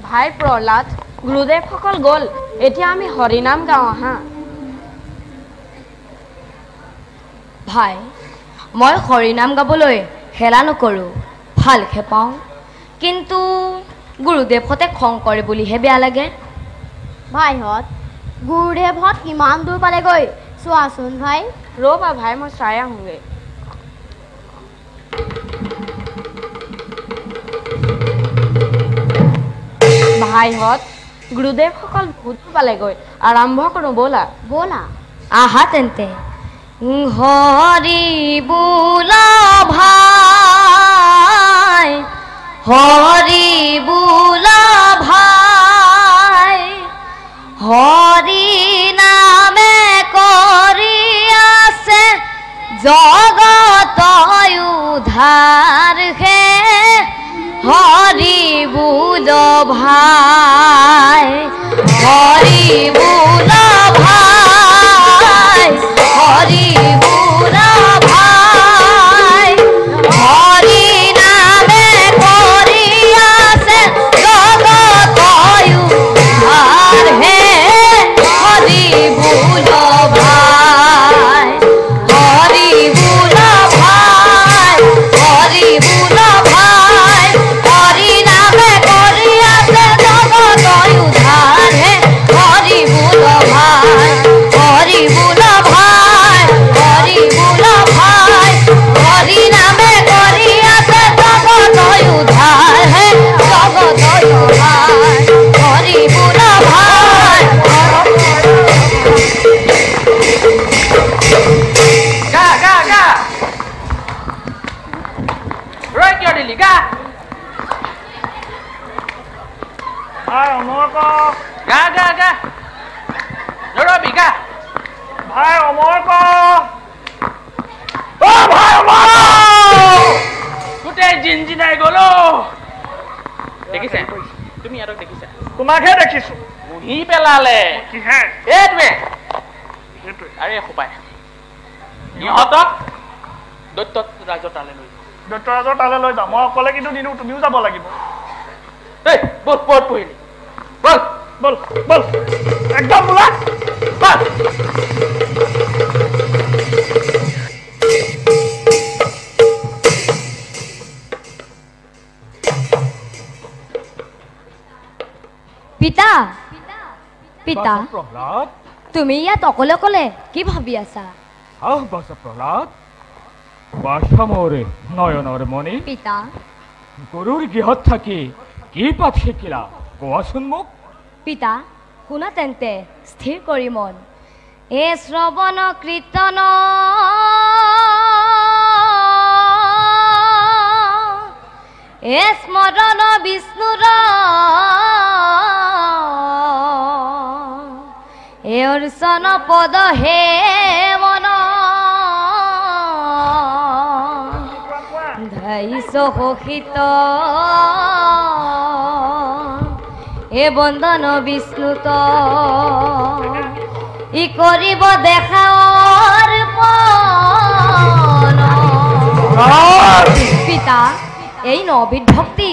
ভাই প্ৰহ্লাদ গুৰুদেৱসকল গ'ল এতিয়া আমি হৰিনাম গাওঁ আহা ভাই মই হৰিনাম গাবলৈ হেলা নকৰোঁ ভালহে পাওঁ কিন্তু গুৰুদেৱহঁতে খং কৰে বুলিহে বেয়া লাগে ভাইহঁত গুৰুদেৱহঁত কিমান দূৰ পালেগৈ চোৱাচোন ভাই ৰ'বা ভাই মই চাই আহোঁগৈ ভাইহঁত গুৰুদেৱসকল বহুত পালেগৈ আৰম্ভ কৰোঁ ব'লা আহা তেন্তে হৰি বোলা ভাই হৰি বোলা ভাই হৰি নামে কৰি আছে জগত উদ্ধাৰ হে হৰি বোল ভাই হৰি বোল ভাই হৰি বোল ভাই পাৰিলি গা ভাই অমৰ ক গা গা গা নৰবি গা ভাই অমৰ ক অ ভাই অমৰ গোটেই জিনজিনাই গলো দেখিছা তুমি ইয়াক দেখিছা তোমাকহে দেখিছো মুহি পেলালে কিহে এইটোৱে আৰে খুপাই ইহঁতক দৈত্য ৰাজৰ তালৈ লৈ যাম মই অকলে কিন্তু দিনো তুমিও যাব লাগিব এই বল পদ পহিলি বল বল বল একদম বোলা বল পিতা পিতা প্ৰহ্লাদ তুমি ইয়াত অকলে অকলে কি ভাবি আছা প্ৰহ্লাদ বাসা মোৰে নয়নৰ মণি পিতা গুৰুৰ গৃহত থাকি কি পাঠ শিকিলা কোৱাচোন মোক পিতা শুনা তেন্তে স্থিৰ কৰি মন এ শ্ৰৱণ কীৰ্তন এ স্মৰণ বিষ্ণুৰ এ অৰ্চন পদ হে মন ধাইছ সহিত এ বন্দন বিষ্ণুত ই কৰিব দেখাৰ পিতা এই নবিধ ভক্তি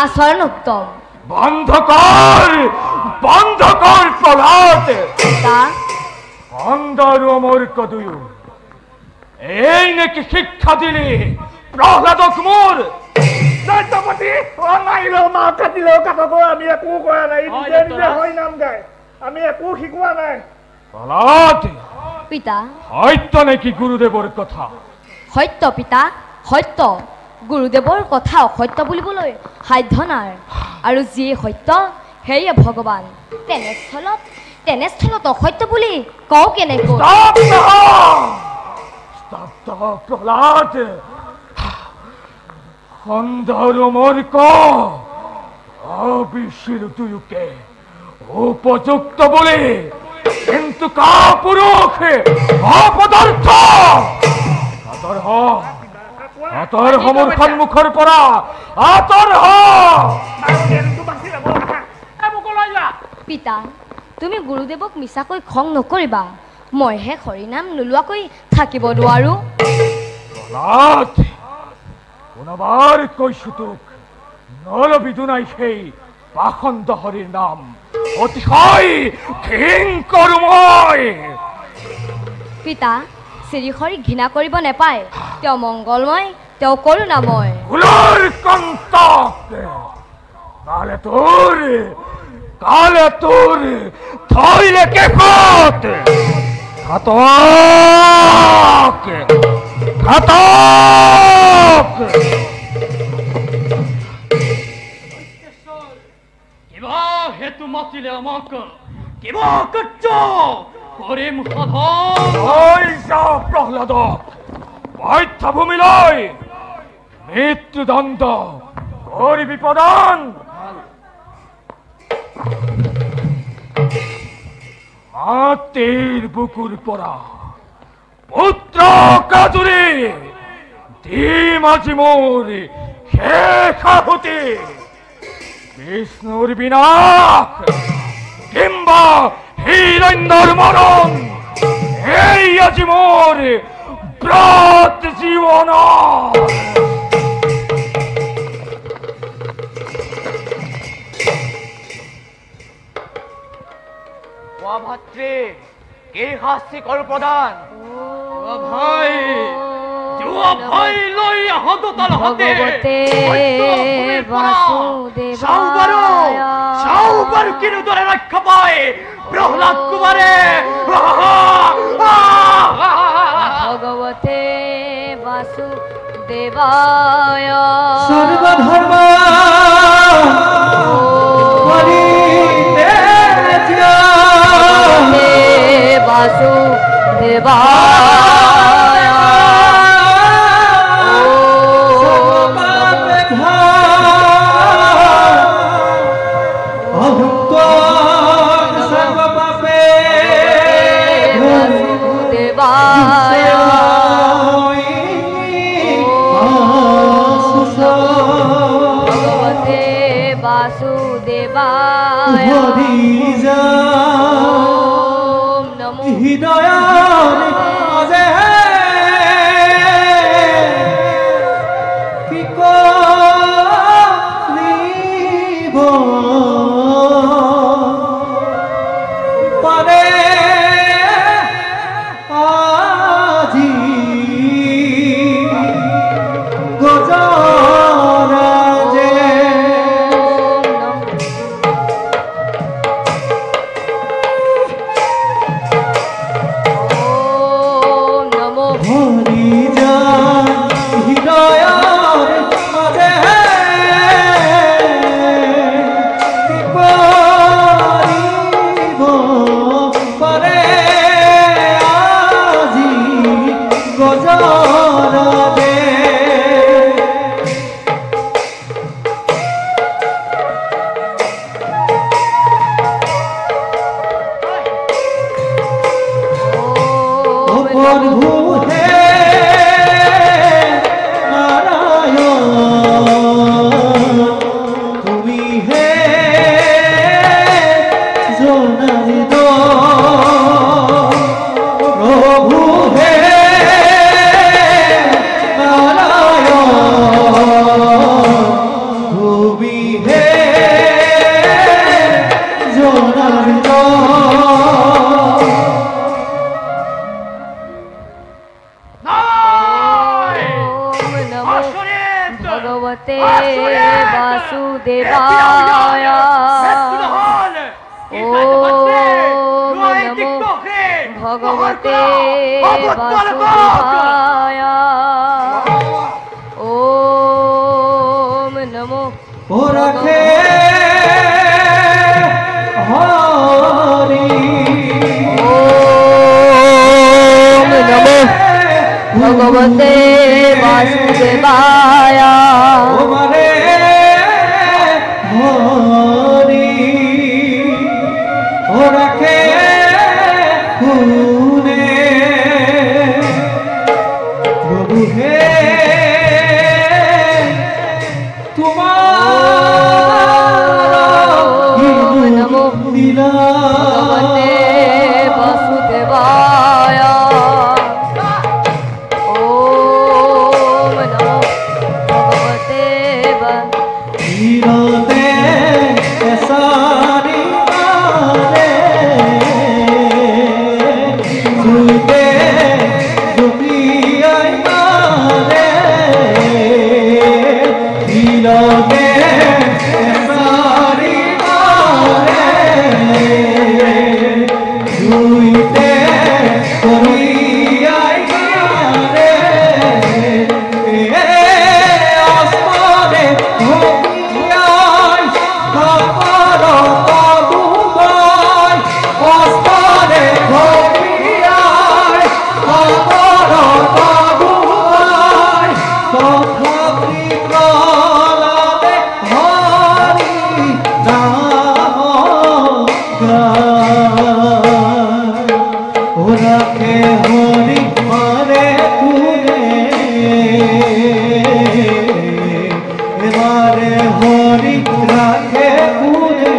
আচৰণ উত্তম বন্ধ কৰ প্ৰহ্লাদ পিতা অন্ধৰ অমৰ কদুয়ু এই নাকি শিক্ষা দিলি প্ৰহ্লাদক মোৰ দৈত্যপতি ও মাৰিলেও মাক কাটিলেও কাকো আমি একো কৰা নাই নিজে নিজে হৈ নাম গায় আমি একো শিকোৱা নাই প্ৰহ্লাদ পিতা সত্য নাকি গুৰুদেৱৰ কথা সত্য পিতা সত্য গুৰুদেৱৰ কথা অসত্য বুলিবলৈ সাধ্য নাই আৰু যিয়ে সত্য সেয়ে ভগৱান তেনেস্থলত অসত্য বুলি কওঁ কেনেকৈ প্ৰহ্লাদ অন্ধৰ অমৰ ক অবিশ্বিৰ তুয়ুকে উপযুক্ত বলে কিন্তু কাপুৰুষ অপদাৰ্থ আতৰ হমৰ সন্মুখৰ পৰা আতৰ পিতা তুমি গুৰুদেৱক মিছাকৈ খং নকৰিবা মইহে হৰিনাম নোলোৱাকৈ থাকিব নোৱাৰো পুনবাৰ কৈছো তোক নলবি দুনাই সেই পাখণ্ড হৰিৰ নাম অতিশয় ঘৃণকৰো মই পিতা শ্ৰীহৰি ঘৃণা কৰিব নেপায় তেওঁ মংগলময় তেওঁ কৰুণাময় ফুলৰ কণ্টক কালে তোৰ থৈলে কেশত ঘাতক কিবা হেতু মাতিলে আমাক কিবা কাৰ্য কৰিম সাধন প্ৰহ্লাদ বাধ্যভূমিলৈ মৃত্যুদণ্ড কৰিবি প্ৰদান মাতৃৰ বুকুৰ পৰা পুত্ৰ কাজুৰি দিম আজি মোৰ শেষ আহুতি বিষ্ণুৰ বিনাশ কিম্বা হিৰণ্যৰ মৰণ এই আজি মোৰ ব্ৰত জীৱন ভাতৃ কি শাস্তি কৰো প্ৰদান ভাই ভাই লৈ আহত তালহতে বাসুদেৱ কিনোদৰে ৰক্ষা পায় প্ৰহ্লাদ কুমাৰে ভগৱতে বাসুদেৱায় সৰ্বধৰ্ম বাসুদেৱায় বাসুদেবায় হৰি যা ওম নমো হৃদয়ৰ মাজে কি কৰিব পাৰে আজি গজৰাজে ওম নমো হৰি যা হৃদয়ৰ মাজে কি কৰিব পাৰে আজি গজৰাজে ও প্রভু হে নারায়ণ তুমি হে জনাদিত প্রভু হে নারায়ণ তুমি হে জনাদিত ওম নমো ভগবতে বাসুদেবায় ওম নমো ভগবতে বাসুদেবায় ওম নমো ও রাখে হরি ওম নমো ভগবতে বাসুদেবায় ওমারে হরি ও রাখে খুনে প্রভু হে তোমার নমো দিলা ভগবতে বাসুদেবায় ওম নমো ভগবতে হিরতে সারি মারে জুইতে জুপিয়াই মারে হিরতে সারি মারে জুইতে জুপিয়াই মারে আসমানে ভূমিয়াই খাবার পাগুবাই আসমানে ভূমিয়াই খাবার পাগুবাই তথাপি প্রলাদে হরি নাম গায় ওরাকে হরি মারে তুলে এবারে হরি রাখে পুরে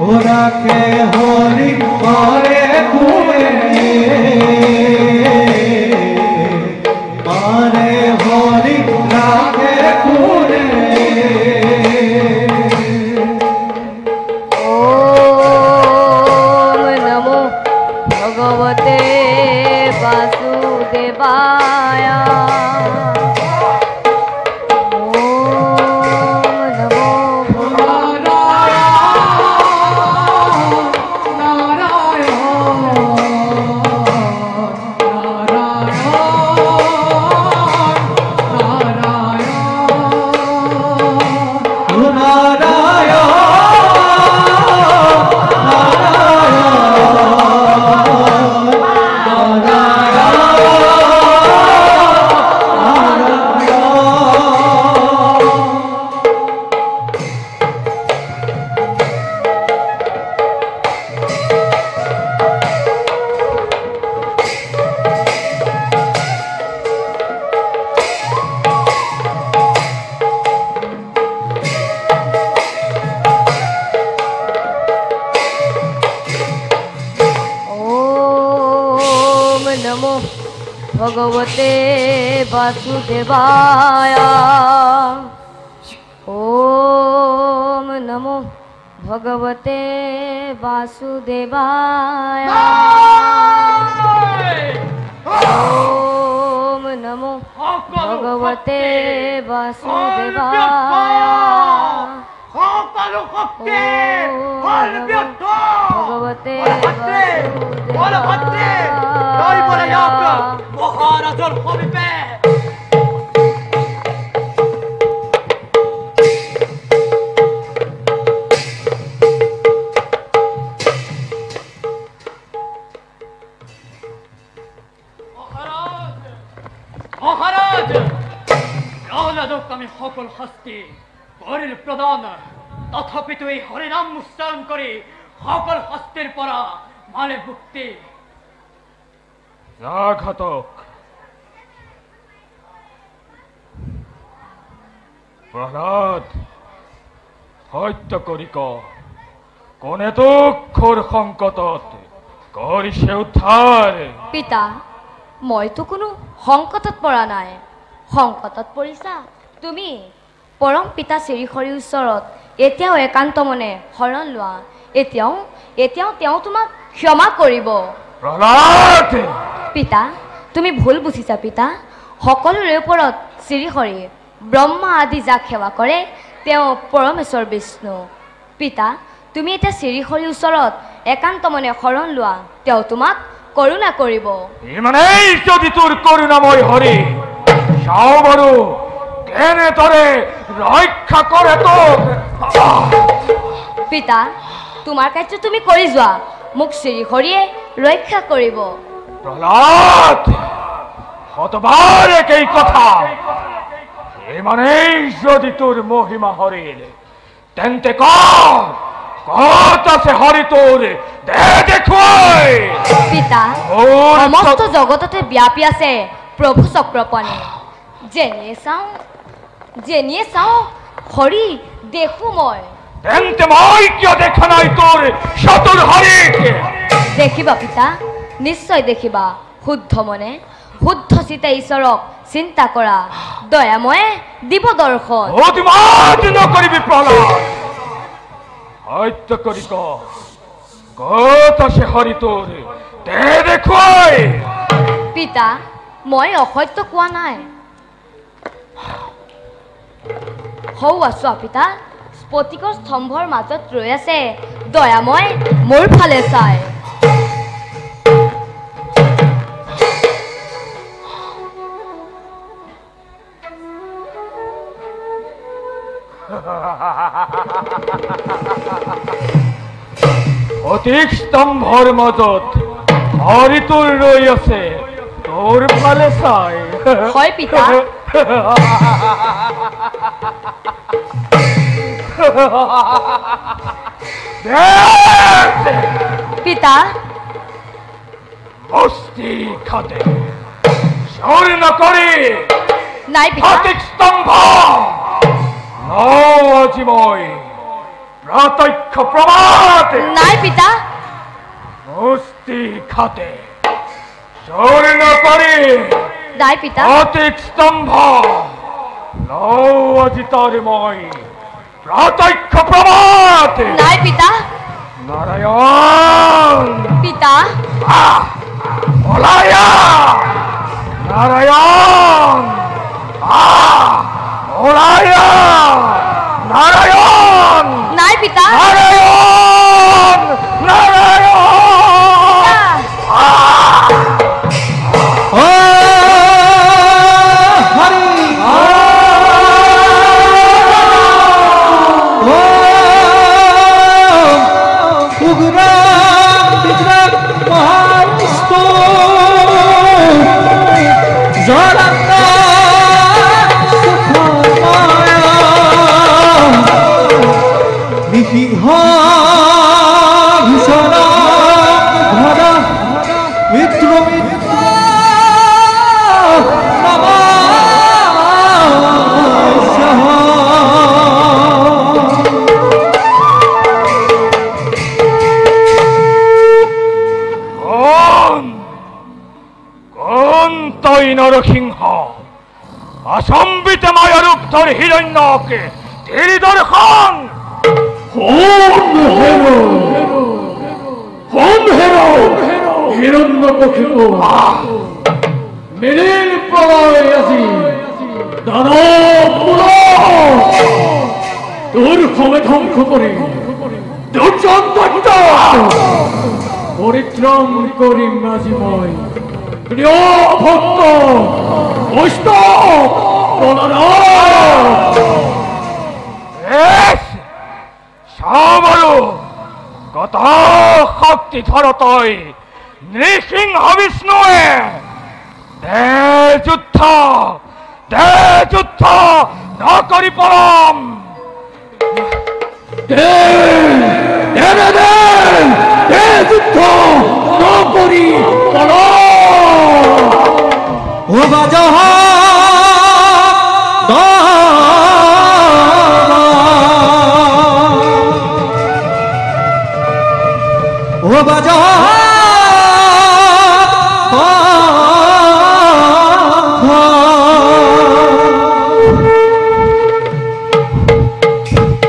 ওরাকে হরি মারে পুরে মারে হরি রাখে পুরে ওম নমো ভগবতে বাসুদেবায় ওম নমো নমো ভগবতে বাসুদেবায় ওম নমো ভগবতে বাসুদেবায় ওম নমো ভগবতে বাসুদেবায় ভগবতে মহাৰাজৰ সমীপে মহাৰাজ প্ৰহ্লাদক আমি সকল শাস্তি কৰিল প্ৰদান তথাপিতো এই হৰিনাম উচ্চাৰণ কৰি সকল শাস্তিৰ পৰা মানে মুক্তি ঘাতক প্ৰহ্লাদ সত্য কৰি কোনে তোক ঘোৰ সংকটত কৰিছে উদ্ধাৰ পিতা মইতো কোনো সংকটত পৰা নাই সংকটত পৰিছা তুমি পৰম পিতা শ্ৰীহৰিৰ ওচৰত এতিয়াও একান্ত মনে শৰণ লোৱা এতিয়াও তেওঁ তোমাক ক্ষমা কৰিব প্ৰহ্লাদ পিতা তুমি ভুল বুজিছা পিতা সকলোৰে ওপৰত শ্ৰীহৰি ব্ৰহ্মা আদি যাক সেৱা কৰে তেওঁ পৰমেশ্বৰ বিষ্ণু পিতা তুমি এতিয়া শ্ৰীহৰিৰ ওচৰত একান্ত মনে শৰণ লোৱা তেওঁ তোমাক করুণা করিব ইমানেই যদি তোর করুণাময় হরি চাও বড় কেনে তরে রক্ষা করে তো পিতা তোমার কাছে তুমি কৰি যোৱা মোক শ্ৰী হৰিয়ে ৰক্ষা কৰিব প্ৰহ্লাদ কতবাৰ এই কথা ইমানেই যদি তোৰ মহিমা হৰিল তেন্তে কত আছে হৰি তোৰ দে দেখুৱাই পিতা সমস্ত জগততে ব্যাপী আছে প্ৰভু চক্ৰপাণি যেনিয়ে চাও হৰি দেখো মই তেন্তে মই কিয় দেখা নাই তোৰ সতুৰ হৰিক দেখিবা পিতা নিশ্চয় দেখিবা শুদ্ধ মনে শুদ্ধ চিতে ঈশ্বৰক চিন্তা কৰা দয়াময়ে দিব দৰ্শন অতিমাত নকৰিবি প্ৰহ্লাদ সত্য কৰি কত আছে হৰি তোৰ দে দেখুৱাই পিতা মই অসত্য কোৱা নাই হৌ আছো পিতা স্ফটিকৰ স্তম্ভৰ মাজত ৰৈ আছে দয়াময় মোৰ ফালে চাই অধিক স্তম্ভৰ মাজত হৰি তোৰ ৰৈ আছে তোৰ ফালে চাই হয় পিতা পিতা মস্তি খাতে চোৰ নকৰি নাই পিতা অধিক স্তম্ভ আজি মই প্ৰত্যক্ষ প্ৰমাণ নাই পিতা মস্তি খাতে চোৰ নকৰি নাই পিতা অধিক স্তম্ভ আজি তাৰ মই প্ৰত্যক্ষ প্ৰমাণ নাই পিতা নাৰায়ণ পিতা ওলায়া নারায়ণ ওলায়া নারায়ণ নাই পিতা নারায়ণ নারায়ণ কোন তৈ নরসিংহ অসম্বিতে মায়া রূপ ধর হিরণ্যকে তেরি দর্শন হিরণ্যকশিপ মেরের প্রলয় আজি দানব তোর ক্ষমে ধ্বংস করে পরিত্রাণ করিম আজিময় প্রিয় ভক্ত বৈষ্ণব সবরু কত শক্তি ধর তৈ নৃসিংহ বিষ্ণুয়ে দে যুদ্ধ নকরি পরম যুদ্ধ নকরি পরম ও বাজা ও বাজা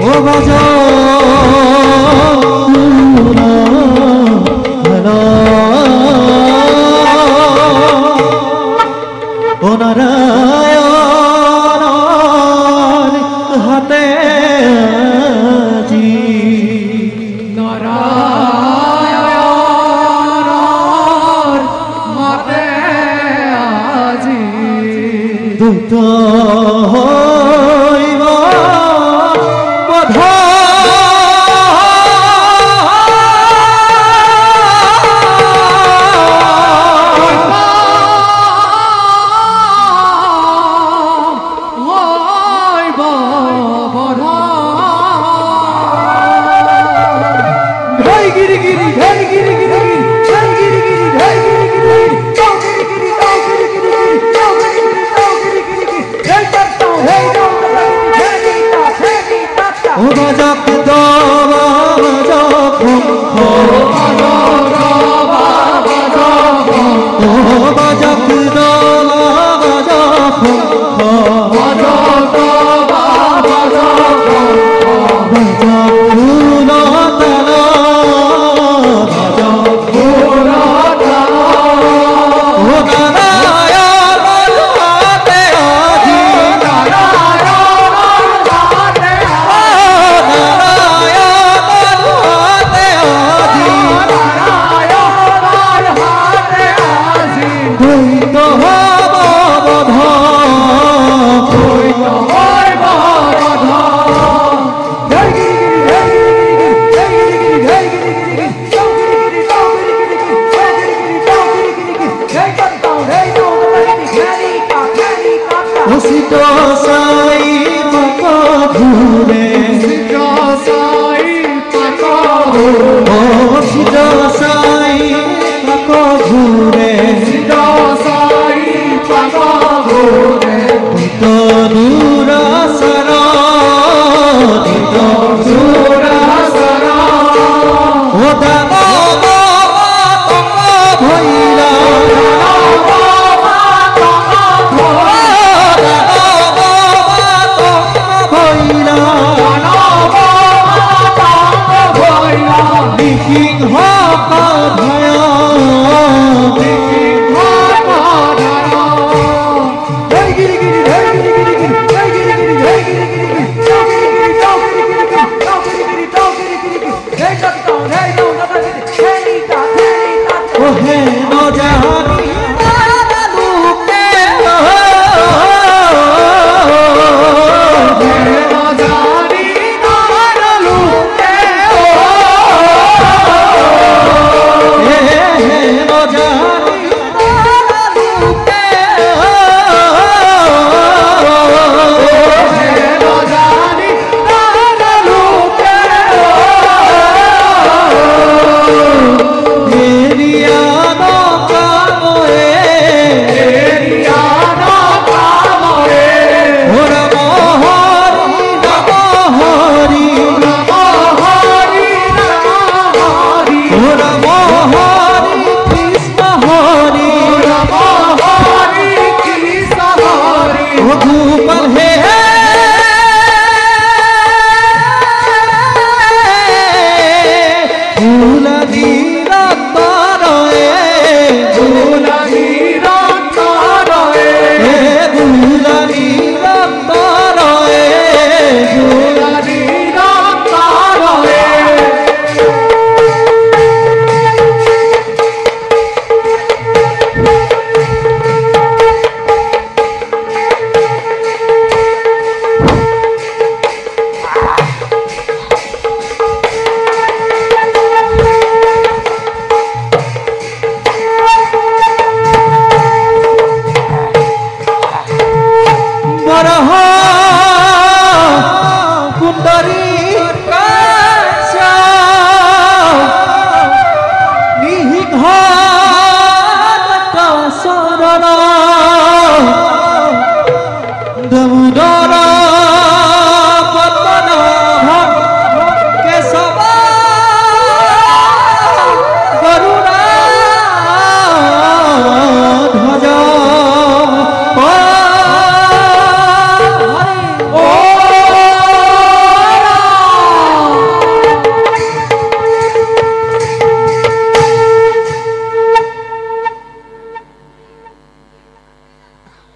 ও বাজা ও নারায়ণ হাতে জি নারায়ণ হাতে আজি দুত হইব বধা Hey,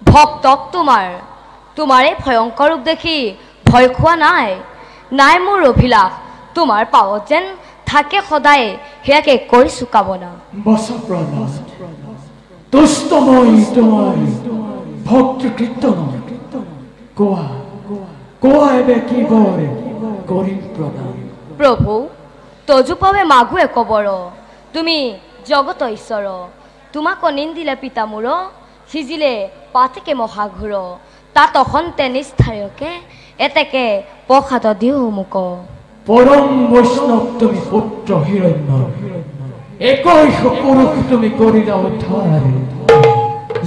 ভক্তক তোমাৰে ভয়ংকৰ ৰূপ দেখি ভয় খোৱা নাই মোৰ অভিলাষ তোমাৰ পাৱত যেন থাকে সদায় সেয়াকে কৰিছো কামনা দুষ্টময় তোমাৰ ভক্তি কীৰ্তন কোৱা এবে কি বৰে কৰিম প্ৰদান প্ৰভু তজু পাবে মাগুৱে কবৰ তুমি জগত ঈশ্বৰ তোমাক নিন্দিলে পিতা মোৰ সিজিলে পাতেকে মহাঘূৰ তাত অসন্তে নিষ্ঠায়কে এতেকে প্ৰসাদ দিও মোক পৰম বৈষ্ণৱ তুমি পুত্ৰ হিৰণ্য একৈশ পুৰুষ তুমি কৰিলা উদ্ধাৰ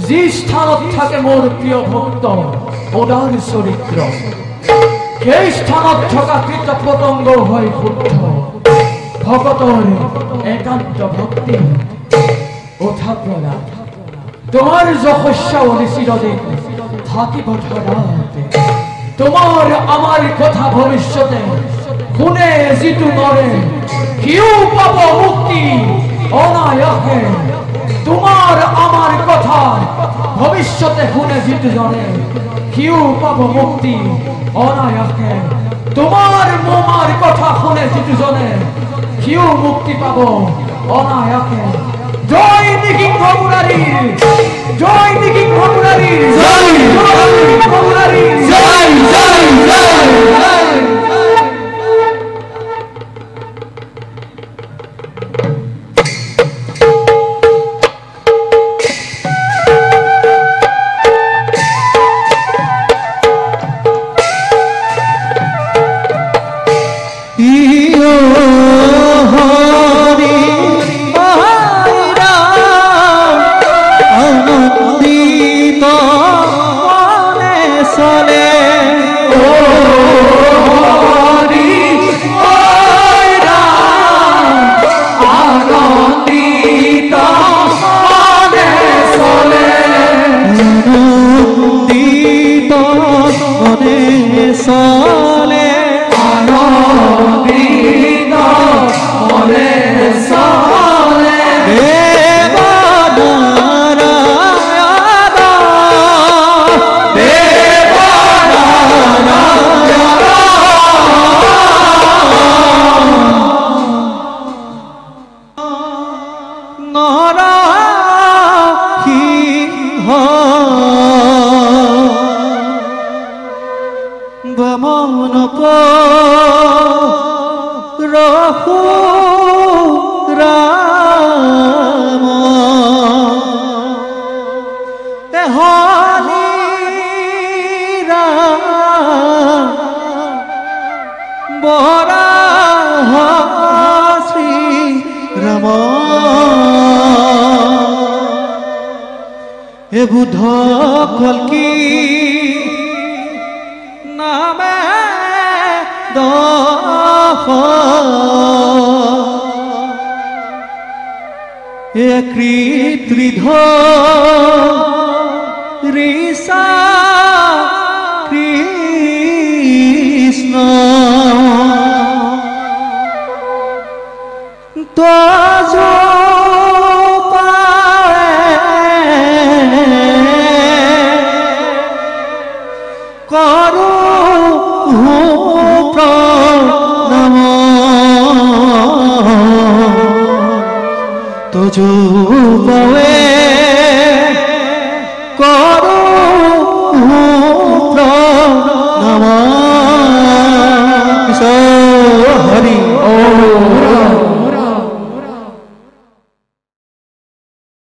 যি স্থানত থাকে মোৰ প্ৰিয় ভক্ত উদাৰ চৰিত্ৰ সেই স্থানত থকা কীট পতংগ হয় শুদ্ধ ভকতৰ একান্ত ভক্তি উঠা প্ৰলাপ তোমাৰ যশস্যা চিৰদিন থাকিব ধৰাতে তোমাৰ আমাৰ কথা ভৱিষ্যতে শুনে যিটো নৰে সিও পাব মুক্তি অনায়াসে তোমাৰ আমাৰ কথা ভৱিষ্যতে শুনে যিটো জনে সিও পাব মুক্তি অনায়াসে তোমাৰ মোৰ কথা শুনে যিটো জনে সিও মুক্তি পাব অনায়াসে জয় নিসিংহ মুৰাৰীৰ জয় নিসিংহ মুৰাৰীৰ জয় নিসিংহ মুৰাৰীৰ জয় জয় জয় বুধ কলকি নামে কৃতৃধ ঋষা কৃষ্ণ তজ जो पवे करो प्रणाम हरि ओम